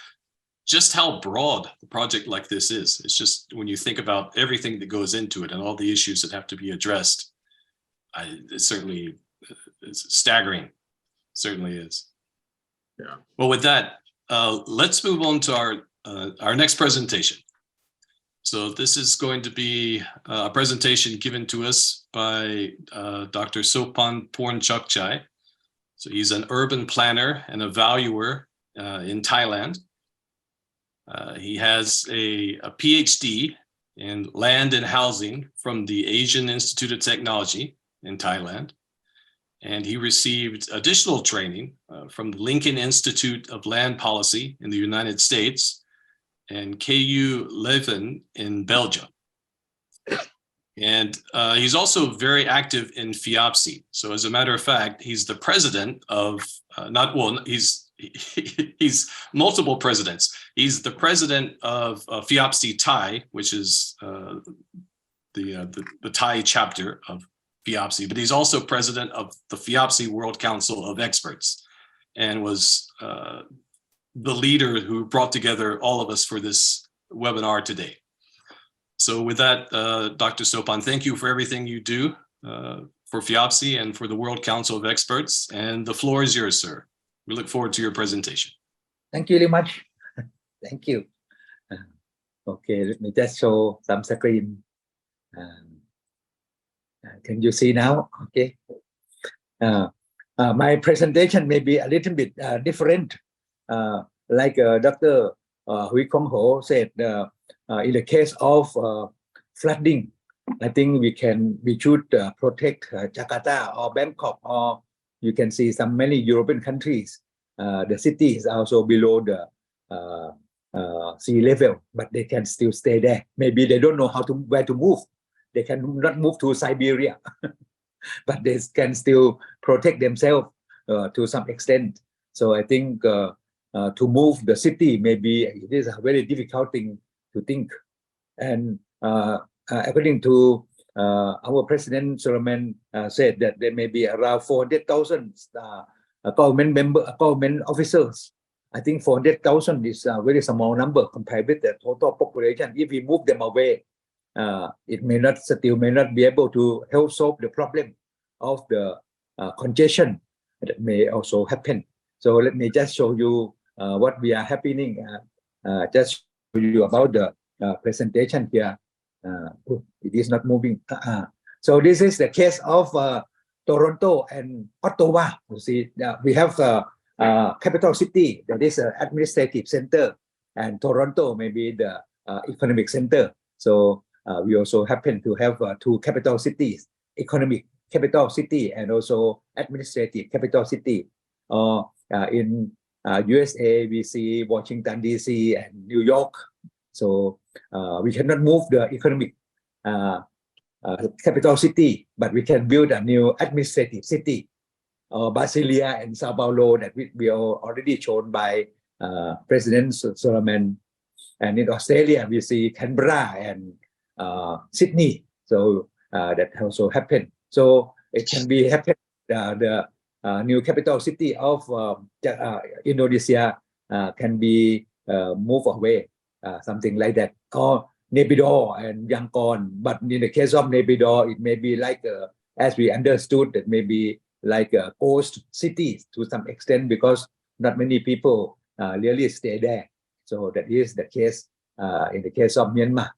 [SPEAKER 2] just how broad a project like this is. It's just when you think about everything that goes into it and all the issues that have to be addressed, it certainly is staggering. Certainly is.
[SPEAKER 4] Yeah.
[SPEAKER 2] Well, with that, let's move on to our next presentation. So this is going to be a presentation given to us by Dr. Sopan Pornchakchai. So he's an urban planner and a valuer in Thailand. He has a PhD in land and housing from the Asian Institute of Technology in Thailand. And he received additional training from the Lincoln Institute of Land Policy in the United States and KU Leuven in Belgium. And he's also very active in FIABCI. So as a matter of fact, he's the president of, he's multiple presidents. He's the president of FIABCI Thai, which is the Thai chapter of FIABCI, but he's also president of the FIABCI World Council of Experts and was the leader who brought together all of us for this webinar today. So with that, Dr. Sopan, thank you for everything you do for FIABCI and for the World Council of Experts. And the floor is yours, sir. We look forward to your presentation.
[SPEAKER 1] Thank you very much. Thank you. Okay, let me just show some screen. Can you see now? Okay. My presentation may be a little bit different. Like Dr. Hui Kong Ho said, in the case of flooding, I think we should protect Jakarta or Bangkok, or you can see many European countries. The city is also below the sea level, but they can still stay there. Maybe they don't know where to move. They cannot move to Siberia, but they can still protect themselves to some extent. So I think to move the city, maybe it is a very difficult thing to think. And according to our President Solomon said that there may be around 400,000 government officers. I think 400,000 is a very small number compared with the total population. If we move them away, it may not be able to help solve the problem of the congestion that may also happen. So let me just show you what we are happening. Just show you about the presentation here. It is not moving. So this is the case of Toronto and Ottawa. You see, we have capital city, that is an administrative center, and Toronto may be the economic center. So we also happen to have two capital cities, economic capital city and also administrative capital city. In USA, we see Washington DC and New York. So we cannot move the economic capital city, but we can build a new administrative city. Brasilia and Sao Paulo that we are already shown by President Solomon. And in Australia, we see Canberra and Sydney. So that also happened. So it can be happen. The new capital city of Indonesia can be moved away, something like that. Or Naypyidaw and Yangon. But in the case of Naypyidaw, it may be like, as we understood, that maybe like a ghost city to some extent because not many people really stay there. So that is the case in the case of Myanmar.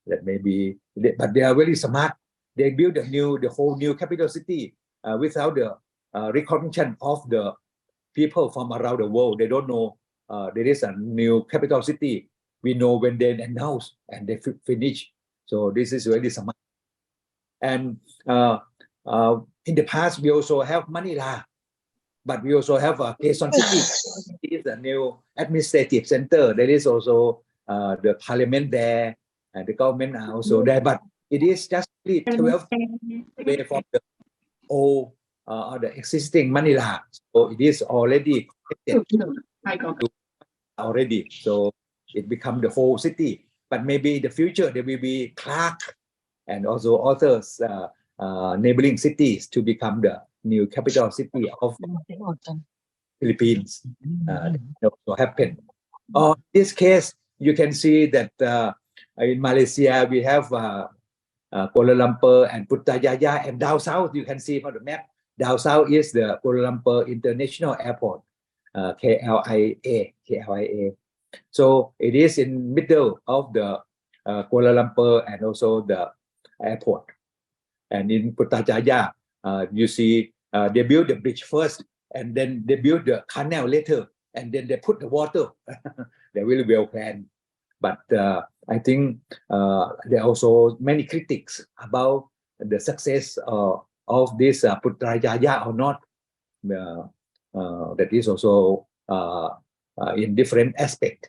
[SPEAKER 1] That maybe, but they are very smart. They build the whole new capital city without the recognition of the people from around the world. They don't know there is a new capital city. We know when they announce and they finish. So this is really smart. And in the past, we also have Manila, but we also have Quezon City. It is a new administrative center. There is also the parliament there, and the government are also there. But it is just 12 away from the old the existing Manila. So it is already already. So it becomes the whole city. But maybe in the future there will be Clark and also others neighboring cities to become the new capital city of Philippines. That also happened. In this case, you can see that in Malaysia we have Kuala Lumpur and Putrajaya, and down south you can see from the map. Down south is the Kuala Lumpur International Airport, KLIA. So it is in middle of the Kuala Lumpur and also the airport. And in Putrajaya, you see they build the bridge first, and then they build the canal later, and then they put the water. They're really well planned. But I think there are also many critics about the success of this Putrajaya or not. That is also in different aspects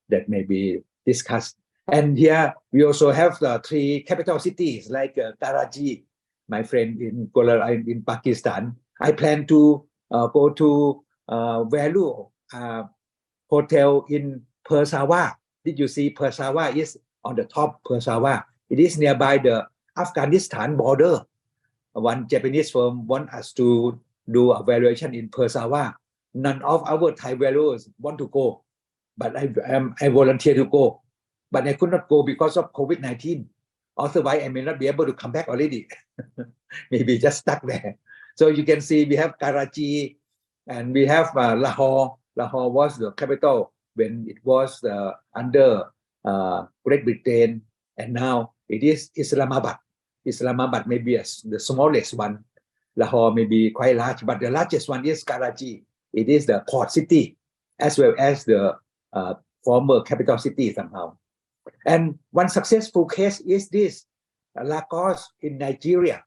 [SPEAKER 1] that may be discussed. And here we also have 3 capital cities like Karachi, my friend in Pakistan. I plan to go to Value Hotel in Peshawar. Did you see Peshawar is on the top Peshawar? It is nearby the Afghanistan border. One Japanese firm want us to do a valuation in Peshawar. None of our Thai valuers want to go, but I volunteer to go. But I could not go because of COVID-19. Otherwise, I may not be able to come back already. Maybe just stuck there. So you can see we have Karachi and we have Lahore. Lahore was the capital when it was under Great Britain, and now it is Islamabad. Islamabad may be the smallest one. Lahore may be quite large, but the largest one is Karachi. It is the port city as well as the former capital city somehow. And one successful case is this, Lagos in Nigeria,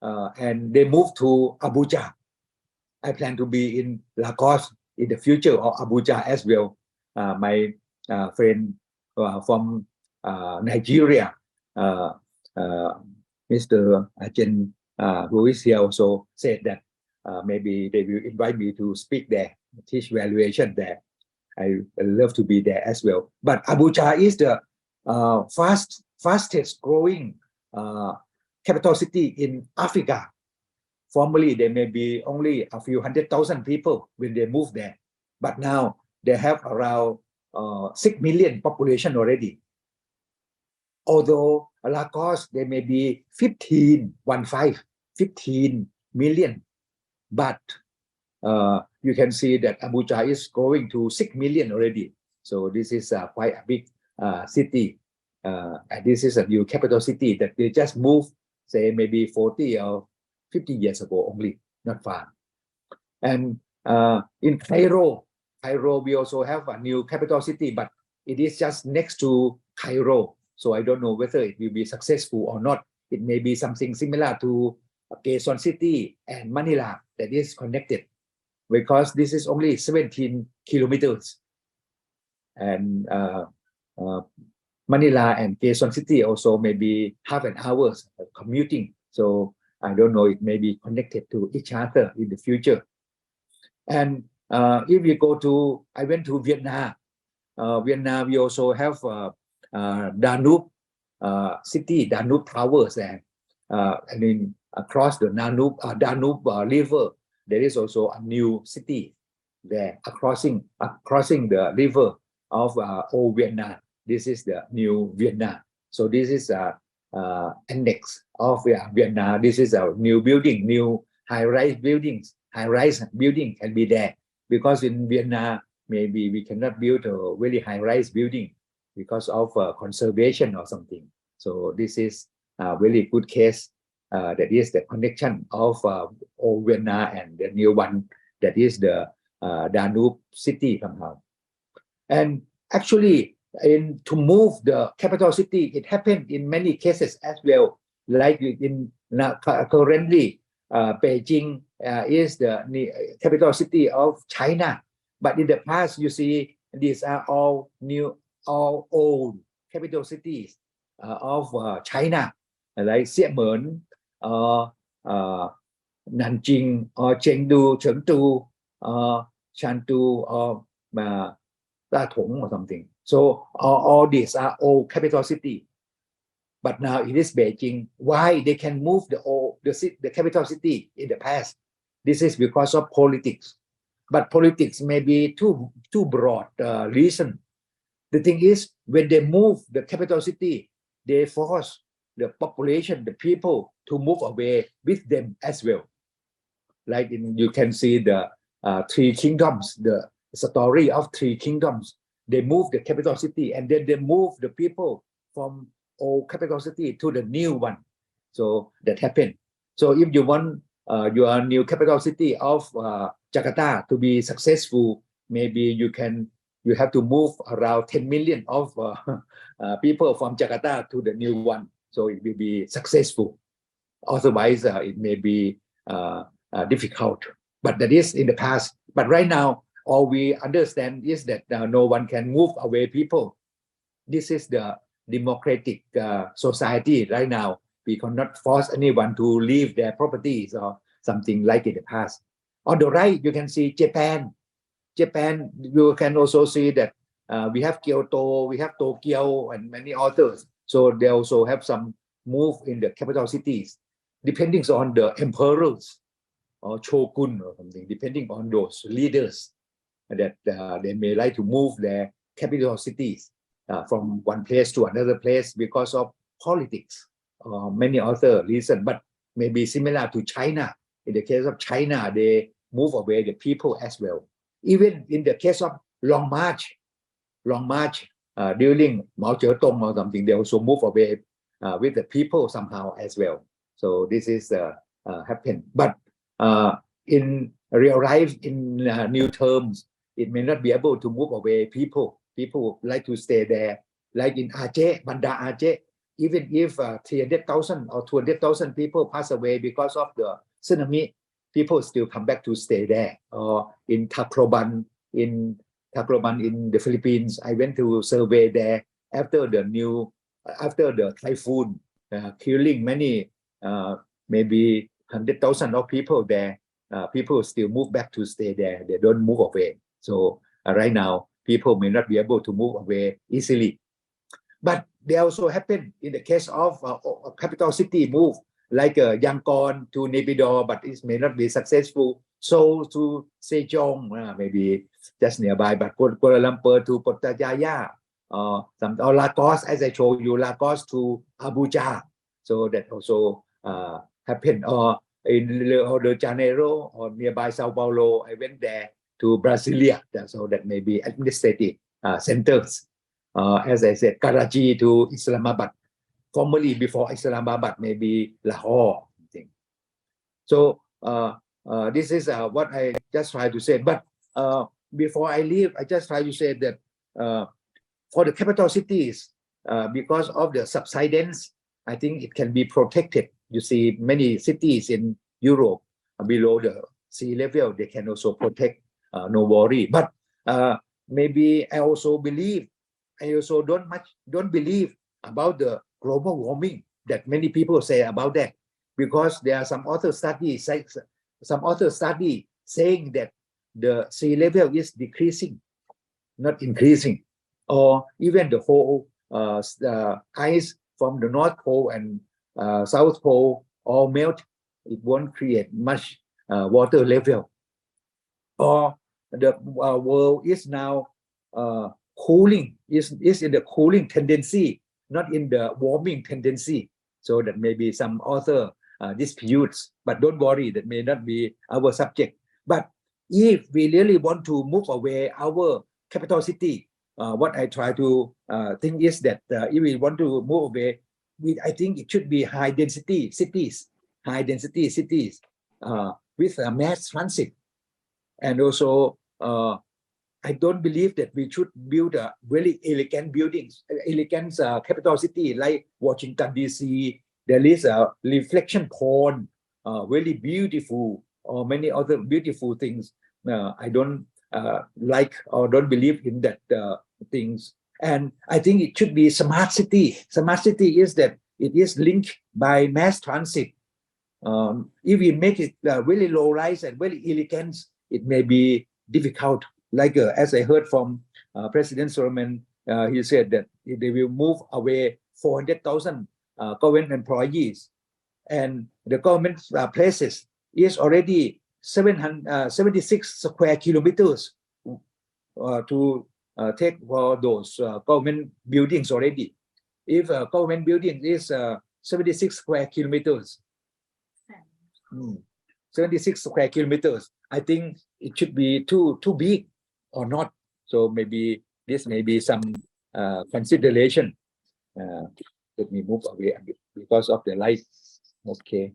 [SPEAKER 1] and they moved to Abuja. I plan to be in Lagos in the future, or Abuja as well. My friend from Nigeria, Mr. Ajen, who is here also said that maybe they will invite me to speak there, teach valuation there. I love to be there as well. But Abuja is the fastest growing capital city in Africa. Formerly, there may be only a few 100,000 people when they moved there. But now they have around 6 million population already. Although Lagos, there may be 15 million. But you can see that Abuja is growing to 6 million already. So this is quite a big city. And this is a new capital city that they just moved, say maybe 40 or 50 years ago only, not far. And in Cairo, we also have a new capital city, but it is just next to Cairo. So I don't know whether it will be successful or not. It may be something similar to Quezon City and Manila that is connected, because this is only 17 kilometers, and Manila and Quezon City also maybe half an hour commuting. So I don't know, it may be connected to each other in the future. And if you go to, I went to Vietnam. Vietnam, we also have Danube city, Danube towers there. And then across the Danube river, there is also a new city there, crossing the river of old Vietnam. This is the new Vietnam. So this is index of Vietnam. This is a new building, new high-rise buildings. High-rise building can be there, because in Vietnam maybe we cannot build a very high-rise building because of conservation or something. So this is a really good case. That is the connection of old Vietnam and the new one, that is the Danube city somehow. And actually, to move the capital city, it happened in many cases as well. Like in currently, Beijing is the capital city of China. But in the past, you see, these are all old capital cities of China, like Xiamen, Nanjing, or Chengdu, Shantou, or Datong or something. So all these are old capital city. But now it is Beijing. Why they can move the capital city in the past? This is because of politics. But politics may be too broad reason. The thing is, when they move the capital city, they force the population, the people, to move away with them as well. Like you can see the Three Kingdoms, the story of Three Kingdoms. They move the capital city, and then they move the people from old capital city to the new one. So that happened. So if you want your new capital city of Jakarta to be successful, maybe you have to move around 10 million of people from Jakarta to the new one. So it will be successful. Otherwise, it may be difficult. But that is in the past. But right now, all we understand is that no one can move away people. This is the democratic society right now. We cannot force anyone to leave their properties or something like in the past. On the right, you can see Japan. Japan, you can also see that we have Kyoto, we have Tokyo, and many others. So they also have some move in the capital cities, depending on the emperors or shogun or something, depending on those leaders that they may like to move their capital cities from one place to another place because of politics or many other reasons, but maybe similar to China. In the case of China, they move away the people as well. Even in the case of Long March during Mao Zedong or something, they also move away with the people somehow as well. So this is happened. But in real life, in new terms, it may not be able to move away people. People like to stay there. Like in Aceh, Banda Aceh, even if 300,000 or 200,000 people pass away because of the tsunami, people still come back to stay there. Or in Tacloban in the Philippines, I went to survey there after the typhoon killing many, maybe 100,000 of people there. People still move back to stay there. They don't move away. So right now, people may not be able to move away easily. But they also happen in the case of a capital city move, like Yangon to Naypyidaw, but it may not be successful. Seoul to Sejong, maybe just nearby, but Kuala Lumpur to Putrajaya, or Lagos, as I showed you, Lagos to Abuja. So that also happened. Or in Rio de Janeiro or nearby Sao Paulo, I went there to Brasilia. So that may be administrative centers. As I said, Karachi to Islamabad. Formerly before Islamabad, maybe Lahore. So this is what I just try to say. But before I leave, I just try to say that for the capital cities, because of the subsidence, I think it can be protected you see many cities in Europe below the sea level, they can also protect, no worry. But maybe I also don't believe about the global warming that many people say about that, because there are some other studies saying that the sea level is decreasing, not increasing, or even the whole ice from the North Pole and South Pole all melt. It won't create much water level. Or the world is now cooling, is in the cooling tendency, not in the warming tendency. So that may be some other disputes, but don't worry, that may not be our subject. But if we really want to move away our capital city, what I try to think is that if we want to move away, I think it should be high density cities with mass transit. And also, I don't believe that we should build a very elegant buildings, capital city like Washington DC. There is a reflection pond, very beautiful, or many other beautiful things. I don't like or don't believe in that things. And I think it should be smart city. Smart city is that it is linked by mass transit. If we make it really low rise and very elegant, it may be difficult. Like as I heard from President Solomon, he said that they will move away 400,000 government employees, and the government places is already 76 square kilometers to take for those government buildings already. If a government building is 76 square kilometers, 76 square kilometers, I think it should be too big or not. So maybe this may be some consideration. Let me move away a bit because of the light. Okay.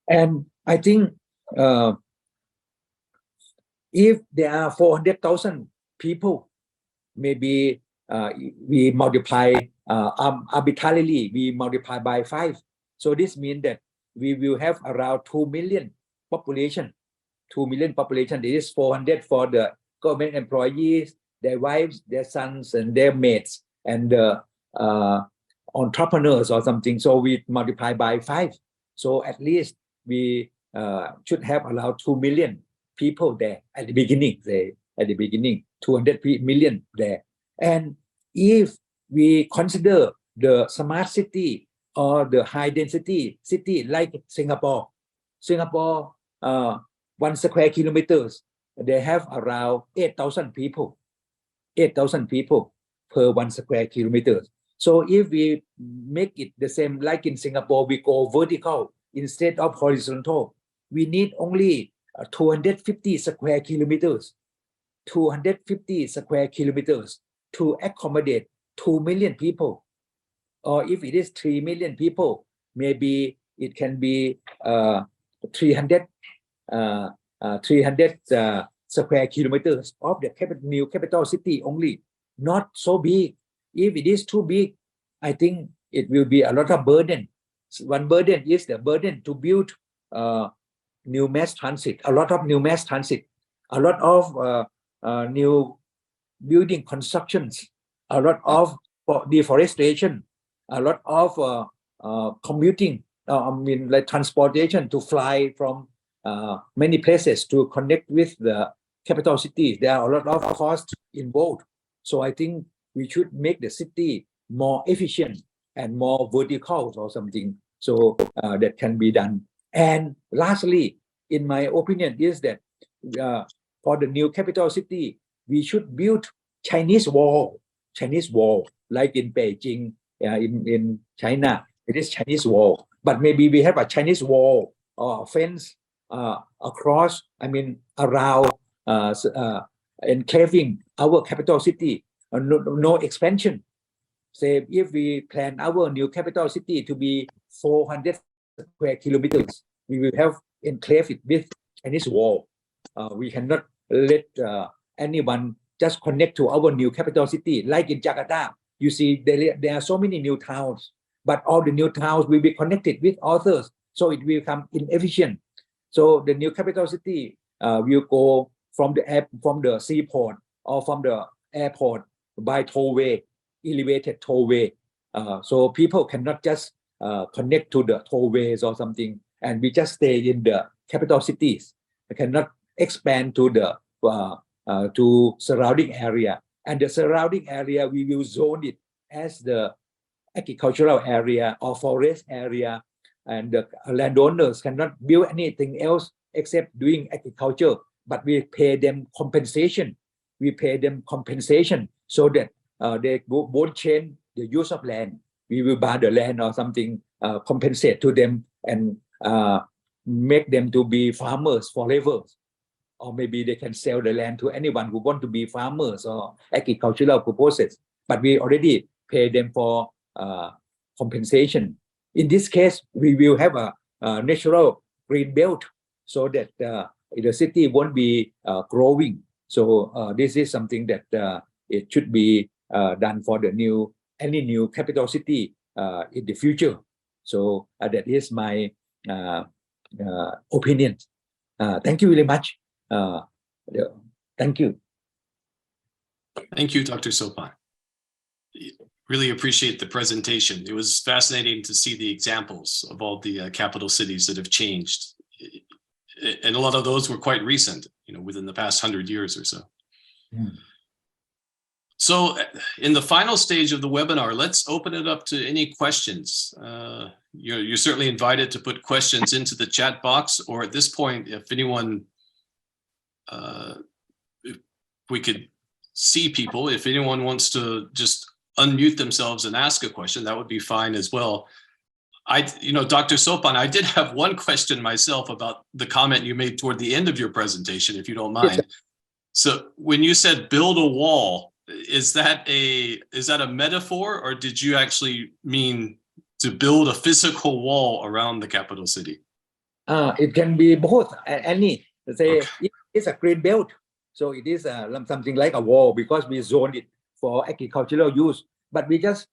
[SPEAKER 1] And I think if there are 400,000 people, maybe we multiply arbitrarily, we multiply by 5. So this means that we will have around 2 million population. 2 million population. This is 400 for the government employees, their wives, their sons, and their mates, and entrepreneurs or something. So we multiply by 5. So at least we should have around 2 million people there at the beginning. At the beginning, 200 million there. And if we consider the smart city or the high density city like Singapore, 1 square kilometers, they have around 8,000 people, 8,000 people per 1 square kilometer. So if we make it the same like in Singapore, we go vertical instead of horizontal, we need only 250 square kilometers, 250 square kilometers to accommodate 2 million people. Or if it is 3 million people, maybe it can be 300 square kilometers of the new capital city only, not so big. If it is too big, I think it will be a lot of burden. One burden is the burden to build new mass transit, a lot of new mass transit, a lot of new building constructions, a lot of deforestation, a lot of commuting, like transportation to fly from many places to connect with the capital cities. There are a lot of costs involved. So I think we should make the city more efficient and more vertical or something. So that can be done. And lastly, in my opinion, is that for the new capital city, we should build Chinese wall, like in Beijing, in China, it is Chinese wall. But maybe we have a Chinese wall or fence across, around enclaving our capital city, no expansion. Say if we plan our new capital city to be 400 square kilometers, we will have enclave it with Chinese wall. We cannot let anyone just connect to our new capital city. Like in Jakarta, you see there are so many new towns. but all the new towns will be connected with others, so it will become inefficient. So the new capital city will go from the seaport or from the airport by tollway, elevated tollway. So people cannot just connect to the tollways or something, and we just stay in the capital cities. We cannot expand to the to surrounding area, and the surrounding area we will zone it as the agricultural area or forest area, and the landowners cannot build anything else except doing agriculture, but we pay them compensation. We pay them compensation so that they won't change the use of land. We will buy the land or something, compensate to them, and make them to be farmers forever. Or maybe they can sell the land to anyone who want to be farmers or agricultural purposes. But we already pay them for compensation. In this case, we will have a natural green belt so that the city won't be growing. So this is something that it should be done for the any new capital city in the future. So that is my opinion. Thank you very much. Thank you.
[SPEAKER 2] Thank you, Dr. Sopan. Really appreciate the presentation. It was fascinating to see the examples of all the capital cities that have changed. And a lot of those were quite recent, within the past 100 years or so.
[SPEAKER 1] Mm.
[SPEAKER 2] So in the final stage of the webinar, let's open it up to any questions. You're certainly invited to put questions into the chat box, or at this point, if anyone, if we could see people, if anyone wants to just unmute themselves and ask a question, that would be fine as well. Dr. Sopan, I did have one question myself about the comment you made toward the end of your presentation, if you don't mind.
[SPEAKER 1] Yes,
[SPEAKER 2] so when you said build a wall, is that a metaphor, or did you actually mean to build a physical wall around the capital city?
[SPEAKER 1] It can be both. Any, say,
[SPEAKER 2] Okay.
[SPEAKER 1] it's a green belt, so it is something like a wall because we zoned it for agricultural use. But we just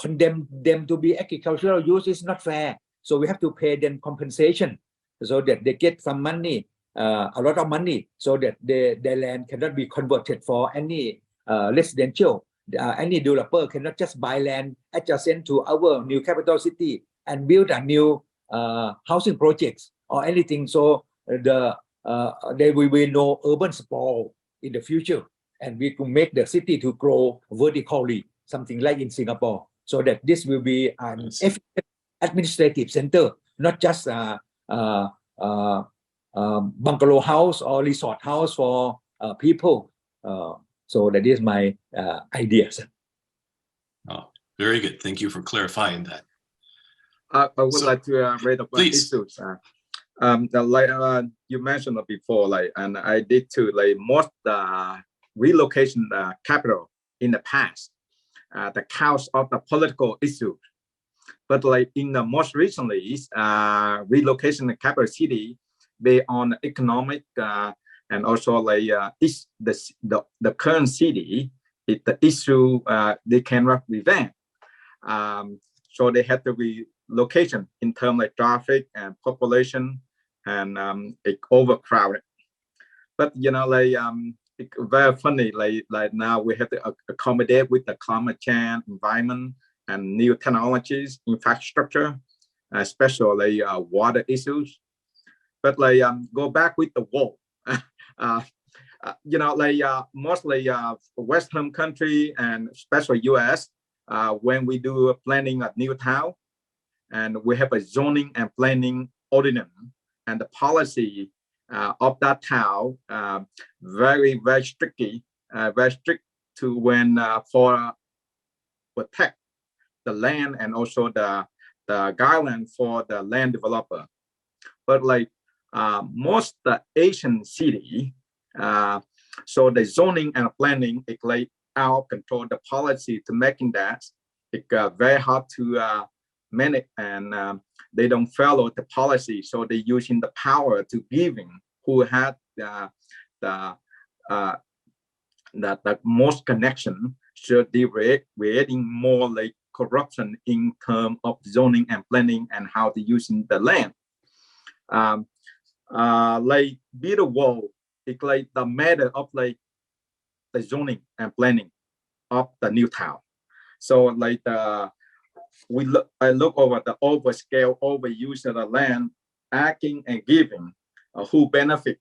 [SPEAKER 1] condemn them to be agricultural use is not fair. So we have to pay them compensation so that they get some money, a lot of money, so that their land cannot be converted for any residential. Any developer cannot just buy land adjacent to our new capital city and build a new housing projects or anything. So there will be no urban sprawl in the future, and we can make the city to grow vertically, something like in Singapore, so that this will be an efficient administrative center, not just bungalow house or resort house for people. So that is my ideas.
[SPEAKER 2] Oh, very good. Thank you for clarifying that.
[SPEAKER 4] I would like to raise up
[SPEAKER 2] please.
[SPEAKER 4] issues. You mentioned before, and I did too. Most relocation capital in the past, the cause of the political issue. But in the most recently, relocation capital city based on economic and also the current city, the issue they cannot prevent. So they have to relocation in terms of traffic and population and overcrowded. But it's very funny. Like now we have to accommodate with the climate change, environment, and new technologies, infrastructure, especially water issues. But go back with the wall. Mostly Western country and especially US, when we do planning a new town, and we have a zoning and planning ordinance, and the policy of that town very strict to when for protect the land and also the guideline for the land developer. But most the Asian city, so the zoning and planning it out control the policy to making that it very hard to manage, and they don't follow the policy, so they're using the power to giving who had the most connection, should be creating more corruption in terms of zoning and planning and how to using the land. Like build a wall, it's like the matter of like the zoning and planning of the new town. So like I look over the overscale, overuse of the land, acting and giving, who benefit.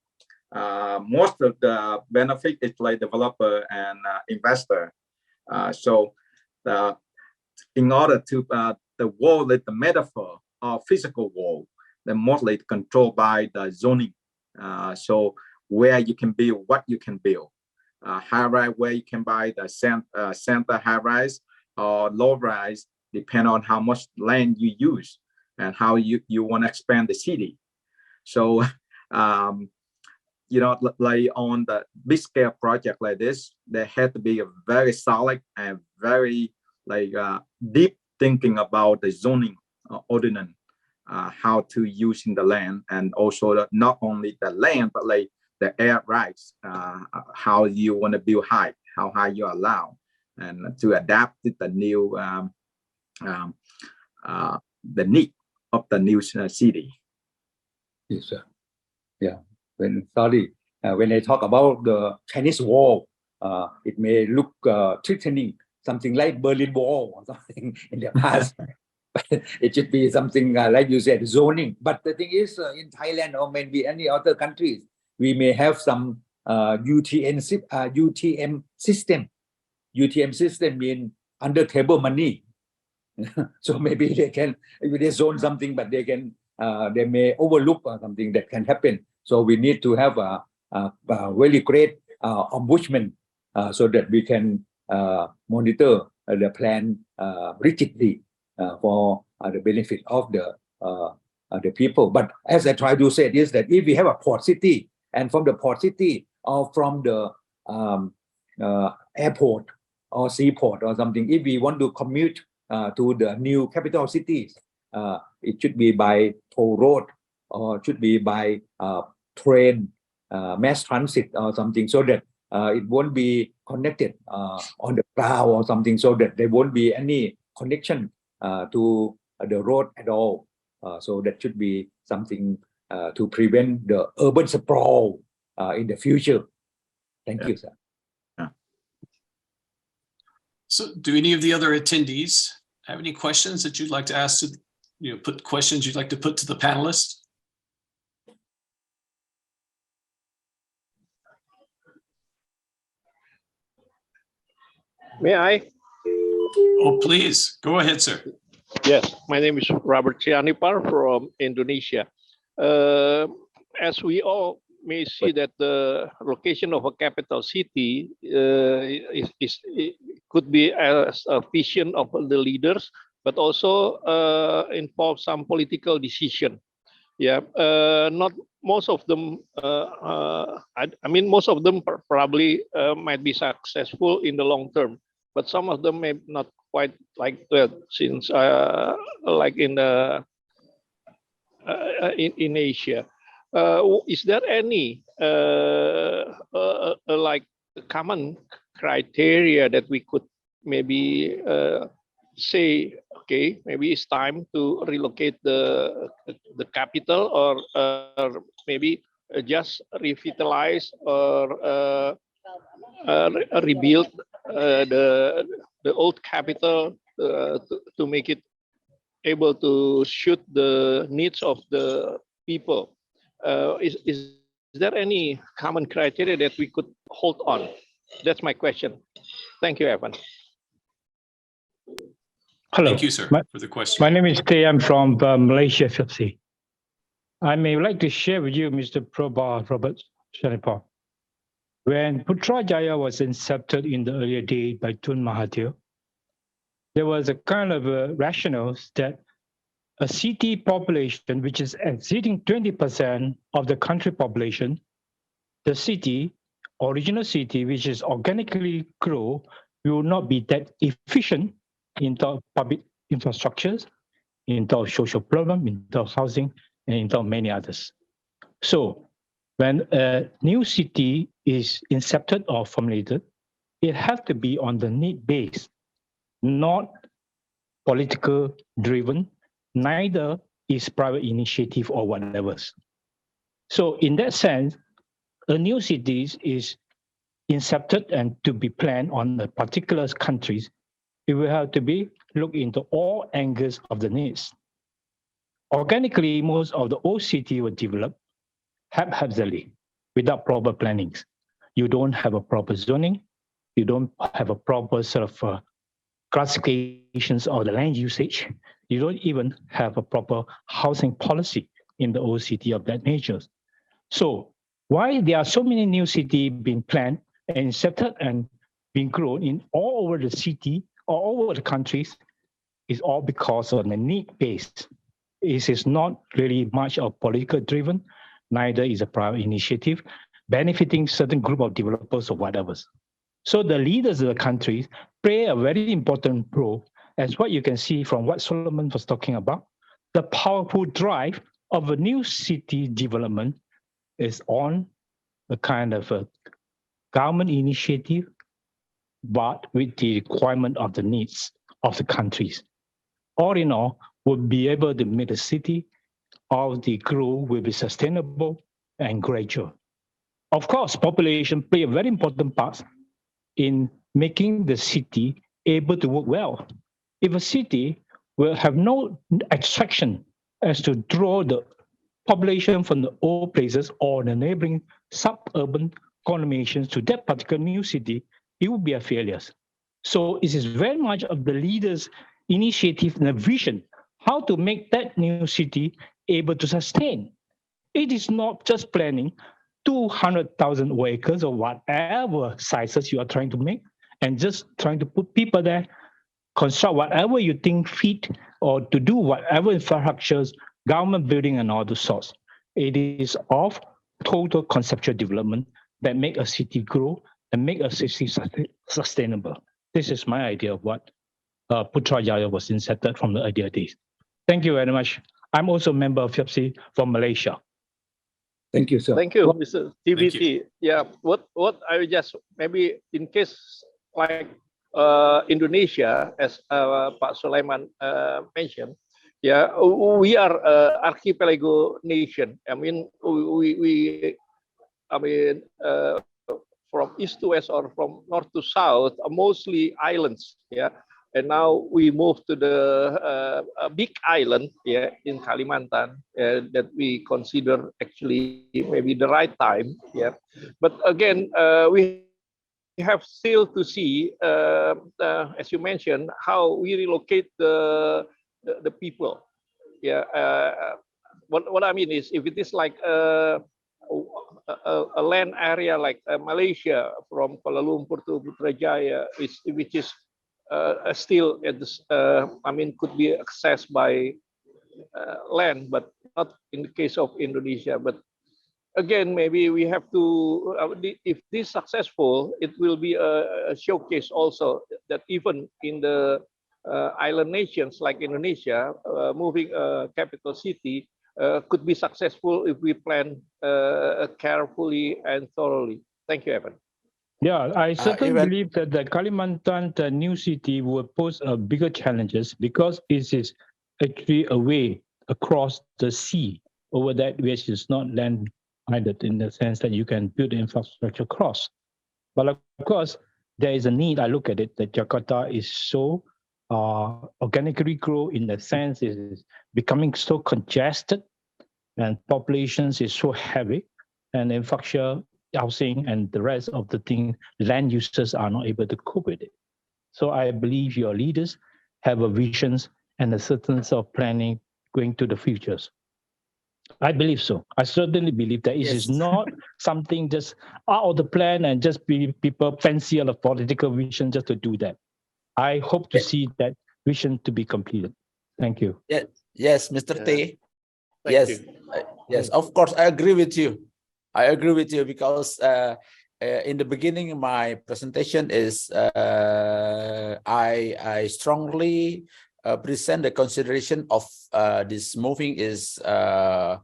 [SPEAKER 4] Most of the benefit is like developer and investor. So in order to the wall is the metaphor of physical wall, the mostly controlled by the zoning. So where you can build what you can build. High rise where you can buy the center high rise or low rise, depend on how much land you use and how you want to expand the city. So you know, like on the big scale project like this, there had to be a very solid and very like deep thinking about the zoning ordinance, how to use in the land, and also not only the land but like the air rights, how you want to build high, how high you allow, and to adapt to the new the need of the new city.
[SPEAKER 1] Yes, sir. Yeah. When I talk about the Chinese wall, it may look threatening, something like Berlin Wall or something in the past. It should be something like you said, zoning. But the thing is, in Thailand or maybe any other countries, we may have some UTM system. UTM system means under table money. So maybe they can, if they zone something, but they may overlook something that can happen. So we need to have a really great ombudsman so that we can monitor the plan rigidly for the benefit of the people. But as I try to say is that if we have a port city, and from the port city or from the airport or seaport or something, if we want to commute to the new capital cities, it should be by toll road or should be by train, mass transit or something, so that it won't be connected on the ground or something, so that there won't be any connection to the road at all. So that should be something to prevent the urban sprawl in the future. Thank you, sir.
[SPEAKER 2] So do any of the other attendees have any questions that you'd like to ask to, put questions you'd like to put to the panelists?
[SPEAKER 5] May I?
[SPEAKER 2] Oh, please, go ahead, sir.
[SPEAKER 5] Yes, my name is Robert Cianipar from Indonesia. As we all may see that the location of a capital city could be as a vision of the leaders, but also involve some political decision. Yeah, not most of them. I mean, most of them probably might be successful in the long term, but some of them may not quite like that, since like in Asia. Is there any like common criteria that we could maybe say, okay, maybe it's time to relocate the capital, or maybe just revitalize or rebuild the old capital to make it able to suit the needs of the people. Is there any common criteria that we could hold on? That's my question. Thank you, Evan.
[SPEAKER 6] Hello.
[SPEAKER 2] Thank you, sir, for the question.
[SPEAKER 6] My name is Tay. I'm from Malaysia, FIABCI. I may like to share with you, Mr. Probah Robert Cianipar. When Putrajaya was incepted in the earlier day by Tun Mahathir, there was a kind of a rationale that a city population which is exceeding 20% of the country population, the city, original city, which is organically grow, will not be that efficient in terms of public infrastructures, in terms of social problem, in terms of housing, and in terms of many others. So when a new city is incepted or formulated, it has to be on the need base, not political driven, neither is private initiative or whatever. So in that sense, a new city is incepted and to be planned on a particular countries. It will have to be looked into all angles of the needs. Organically, most of the old city were developed haphazardly without proper plannings. You don't have a proper zoning. You don't have a proper sort of classifications of the land usage. You don't even have a proper housing policy in the old city of that nature. So why there are so many new cities being planned and incepted and being grown in all over the city, all over the countries, is all because of the need base. It is not really much of political driven, neither is a private initiative benefiting certain group of developers or whatever. So the leaders of the countries play a very important role, as what you can see from what Solomon was talking about. The powerful drive of a new city development is on a kind of a government initiative, but with the requirement of the needs of the countries. All in all, would be able to make the city of the growth will be sustainable and gradual. Of course, population play a very important part in making the city able to work well. If a city will have no attraction as to draw the population from the old places or the neighboring suburban conglomerations to that particular new city, it will be a failure. So it is very much of the leaders' initiative and the vision how to make that new city able to sustain. It is not just planning 200,000 acres or whatever sizes you are trying to make and just trying to put people there, construct whatever you think fit or to do whatever infrastructures, government building and all the sorts. It is of total conceptual development that make a city grow and make a city sustainable. This is my idea of what Putrajaya was incepted from the earlier days. Thank you very much. I'm also a member of FIABCI from Malaysia.
[SPEAKER 1] Thank you, sir.
[SPEAKER 5] Thank you, Mr. TBT. Yeah, what I would just maybe in case like Indonesia, as Pak Sulaiman mentioned, yeah, we are archipelago nation. I mean, from east to west or from north to south, are mostly islands. Yeah. And now we move to the big island, yeah, in Kalimantan that we consider actually maybe the right time, yeah. But again, we have still to see, as you mentioned, how we relocate the people, yeah. What I mean is, if it is like a land area like Malaysia from Kuala Lumpur to Putrajaya, which is still at this, I mean, could be accessed by land, but not in the case of Indonesia. But again, maybe we have to, if this is successful, it will be a showcase also that even in the island nations like Indonesia, moving a capital city could be successful if we plan carefully and thoroughly. Thank you, Evan.
[SPEAKER 6] Yeah, I certainly believe that the Kalimantan new city will pose bigger challenges because it is actually a way across the sea over that which is not land minded in the sense that you can build the infrastructure across. But of course, there is a need, I look at it, that Jakarta is so organically grow in the sense it is becoming so congested and populations is so heavy and infrastructure housing and the rest of the thing, land users are not able to cope with it. So I believe your leaders have a visions and a certain sort of planning going to the futures. I believe so. I certainly believe that it is not something just out of the plan and just be people fancy on a political vision just to do that. I hope to see that vision to be completed. Thank you.
[SPEAKER 3] Yes, Mr. T.
[SPEAKER 5] Thank you.
[SPEAKER 3] Yes, of course, I agree with you. I agree with you because in the beginning, my presentation is I strongly present the consideration of this moving is to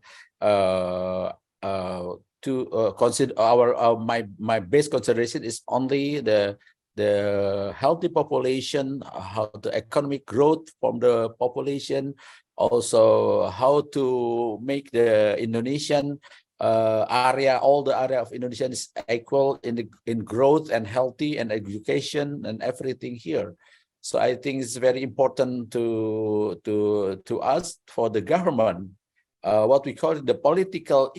[SPEAKER 3] consider my base consideration is only the the healthy population, how the economic growth from the population, also how to make the Indonesian area, all the area of Indonesia is equal in growth and healthy and education and everything here. So I think it's very important to us, for the government, what we call the political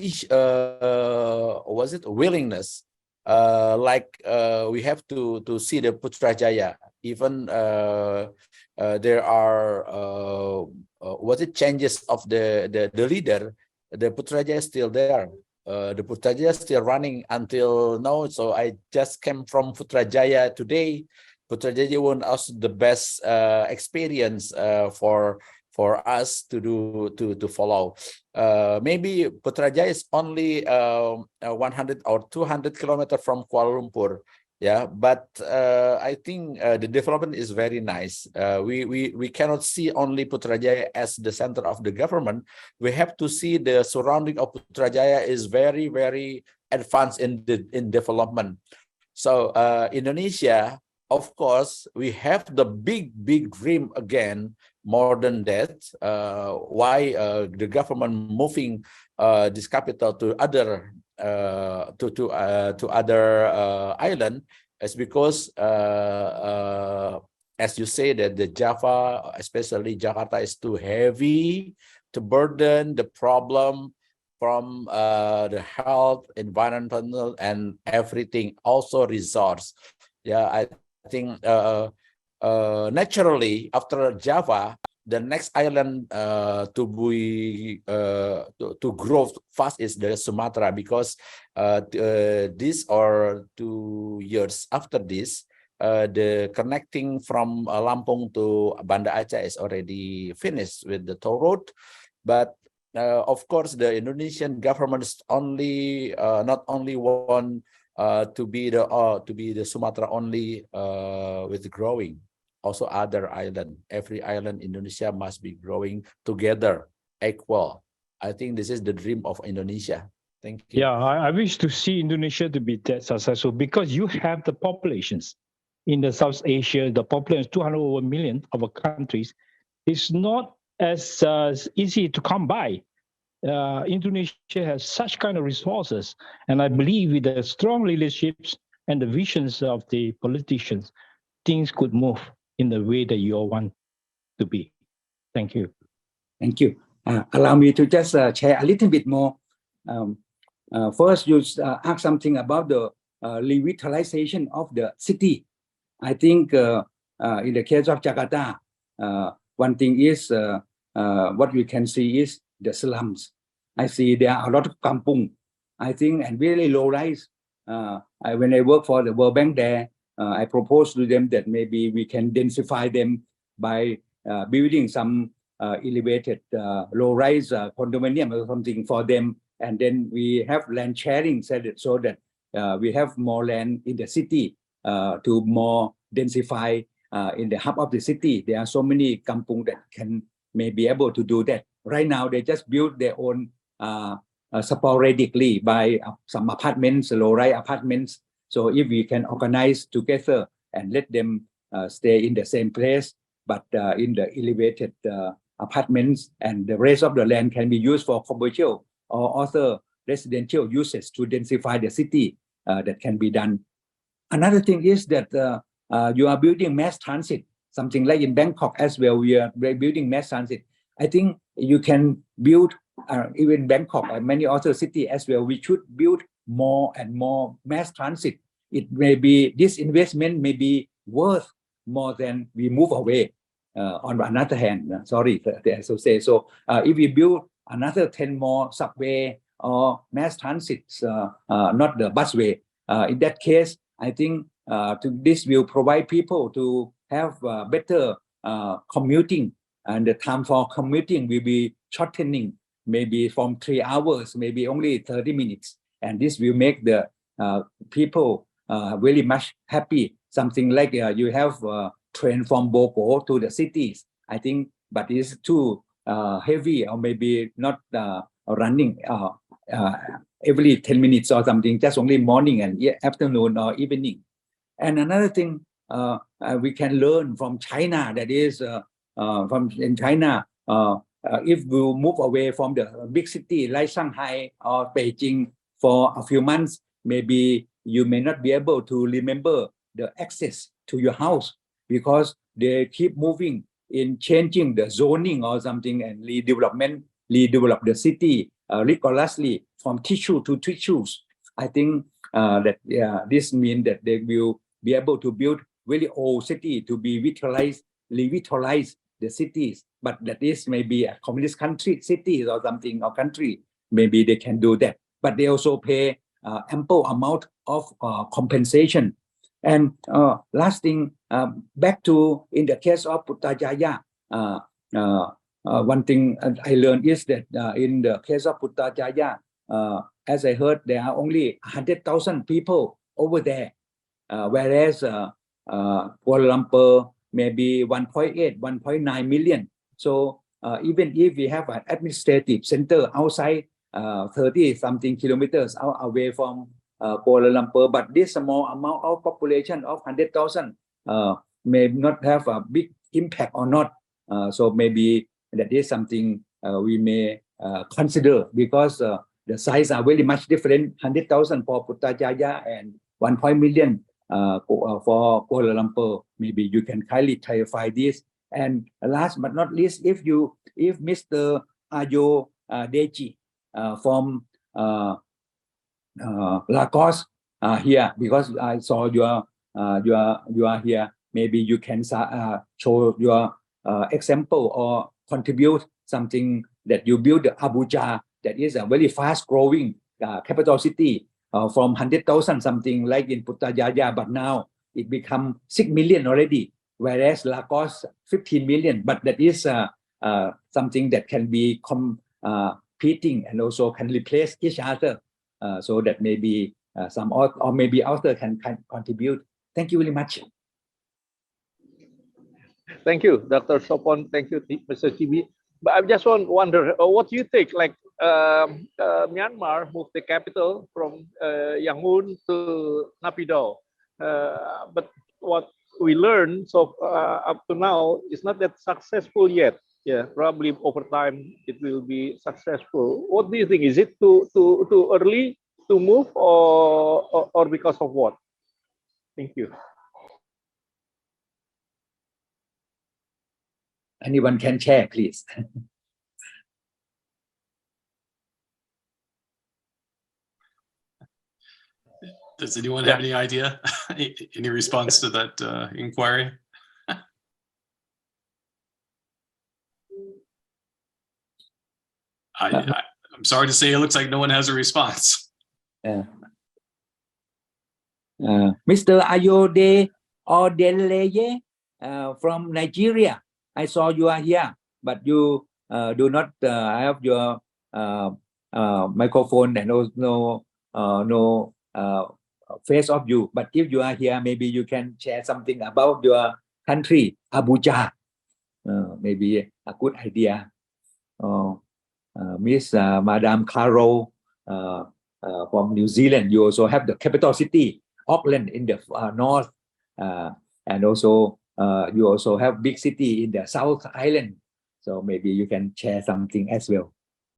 [SPEAKER 3] willingness. We have to see the Putrajaya. Even there are changes of the leader. The Putrajaya is still there. The Putrajaya is still running until now. So I just came from Putrajaya today. Putrajaya was also the best experience for us to follow. Maybe Putrajaya is only 100 or 200 kilometers from Kuala Lumpur. Yeah, but I think the development is very nice. We cannot see only Putrajaya as the center of the government. We have to see the surrounding of Putrajaya is very, very advanced in development. So Indonesia, of course, we have the big dream again. More than that, why the government moving this capital to other island is because as you say that the Java, especially Jakarta, is too heavy to burden the problem from the health, environmental, and everything, also resource. Yeah, I think naturally after Java, the next island to grow fast is the Sumatra, because this or 2 years after this, the connecting from Lampung to Banda Aceh is already finished with the toll road. But of course, the Indonesian government is only not only one to be the Sumatra only with growing. Also other island, every island Indonesia must be growing together, equal. I think this is the dream of Indonesia. Thank you.
[SPEAKER 6] Yeah, I wish to see Indonesia to be that successful, because you have the populations in the South Asia, the population 200 million of our countries. It's not as easy to come by. Indonesia has such kind of resources, and I believe with the strong leaderships and the visions of the politicians, things could move in the way that you all want to be. Thank you.
[SPEAKER 1] Thank you. Allow me to just share a little bit more. First, you asked something about the revitalization of the city. I think in the case of Jakarta, one thing is what we can see is the slums. I see there are a lot of kampung, I think, and really low rise. When I work for the World Bank there, I propose to them that maybe we can densify them by building some elevated low-rise condominium or something for them, and then we have land sharing so that we have more land in the city to more densify in the hub of the city. There are so many kampung that may be able to do that. Right now, they just build their own sporadically by some apartments, low-rise apartments. So if we can organize together and let them stay in the same place, but in the elevated apartments, and the rest of the land can be used for commercial or other residential uses to densify the city, that can be done. Another thing is that you are building mass transit, something like in Bangkok as well. We are building mass transit. I think you can build even Bangkok and many other cities as well. We should build more and more mass transit. It may be, this investment may be worth more than we move away. On another hand, sorry to say. So if we build another 10 more subway or mass transits, not the busway, in that case, I think this will provide people to have better commuting, and the time for commuting will be shortening, maybe from 3 hours, maybe only 30 minutes. And this will make the people very much happy. Something like you have train from Boko to the cities, I think, but it's too heavy, or maybe not running every 10 minutes or something, just only morning and afternoon or evening. And another thing we can learn from China, that is from in China, if we move away from the big city like Shanghai or Beijing for a few months, maybe you may not be able to remember the access to your house because they keep moving in changing the zoning or something and redevelop the city rigorously from tissue to tissues. I think that this means that they will be able to build really old city to be revitalize the cities, but that is maybe a communist country cities or something or country, maybe they can do that, but they also pay ample amount of compensation. And last thing, back to in the case of Putrajaya, one thing I learned is that in the case of Putrajaya, as I heard, there are only 100,000 people over there, whereas Kuala Lumpur maybe 1.8, 1.9 million. So even if we have an administrative center outside 30-something kilometers away from Kuala Lumpur, but this small amount of population of 100,000 may not have a big impact or not. So maybe that is something we may consider because the size are very much different. 100,000 for Putrajaya and 1 million for Kuala Lumpur. Maybe you can kindly clarify this. And last but not least, if Mr. Ayo Deji from Lagos here, because I saw you are here, maybe you can show your example or contribute something that you build Abuja, that is a very fast growing capital city from 100,000 something like in Putrajaya, but now it become 6 million already, whereas Lagos 15 million. But that is something that can be competing and also can replace each other. So that maybe some or maybe author can contribute. Thank you very much.
[SPEAKER 5] Thank you, Dr. Sopon. Thank you, Mr. TB. But I just wonder, what do you think? Like Myanmar moved the capital from Yangon to Naypyidaw, but what we learned so up to now is not that successful yet. Yeah, probably over time it will be successful. What do you think? Is it too early to move, or because of what? Thank you.
[SPEAKER 1] Anyone can share, please.
[SPEAKER 2] Does anyone have any idea? Any response to that inquiry? I'm sorry to say, it looks like no one has a response.
[SPEAKER 1] Mr. Ayode Odeleye from Nigeria, I saw you are here, but you do not have your microphone and no face of you. But if you are here, maybe you can share something about your country, Abuja. Maybe a good idea. Miss Madame Carol from New Zealand, you also have the capital city, Auckland in the north, and also you also have big city in the South Island. So maybe you can share something as well.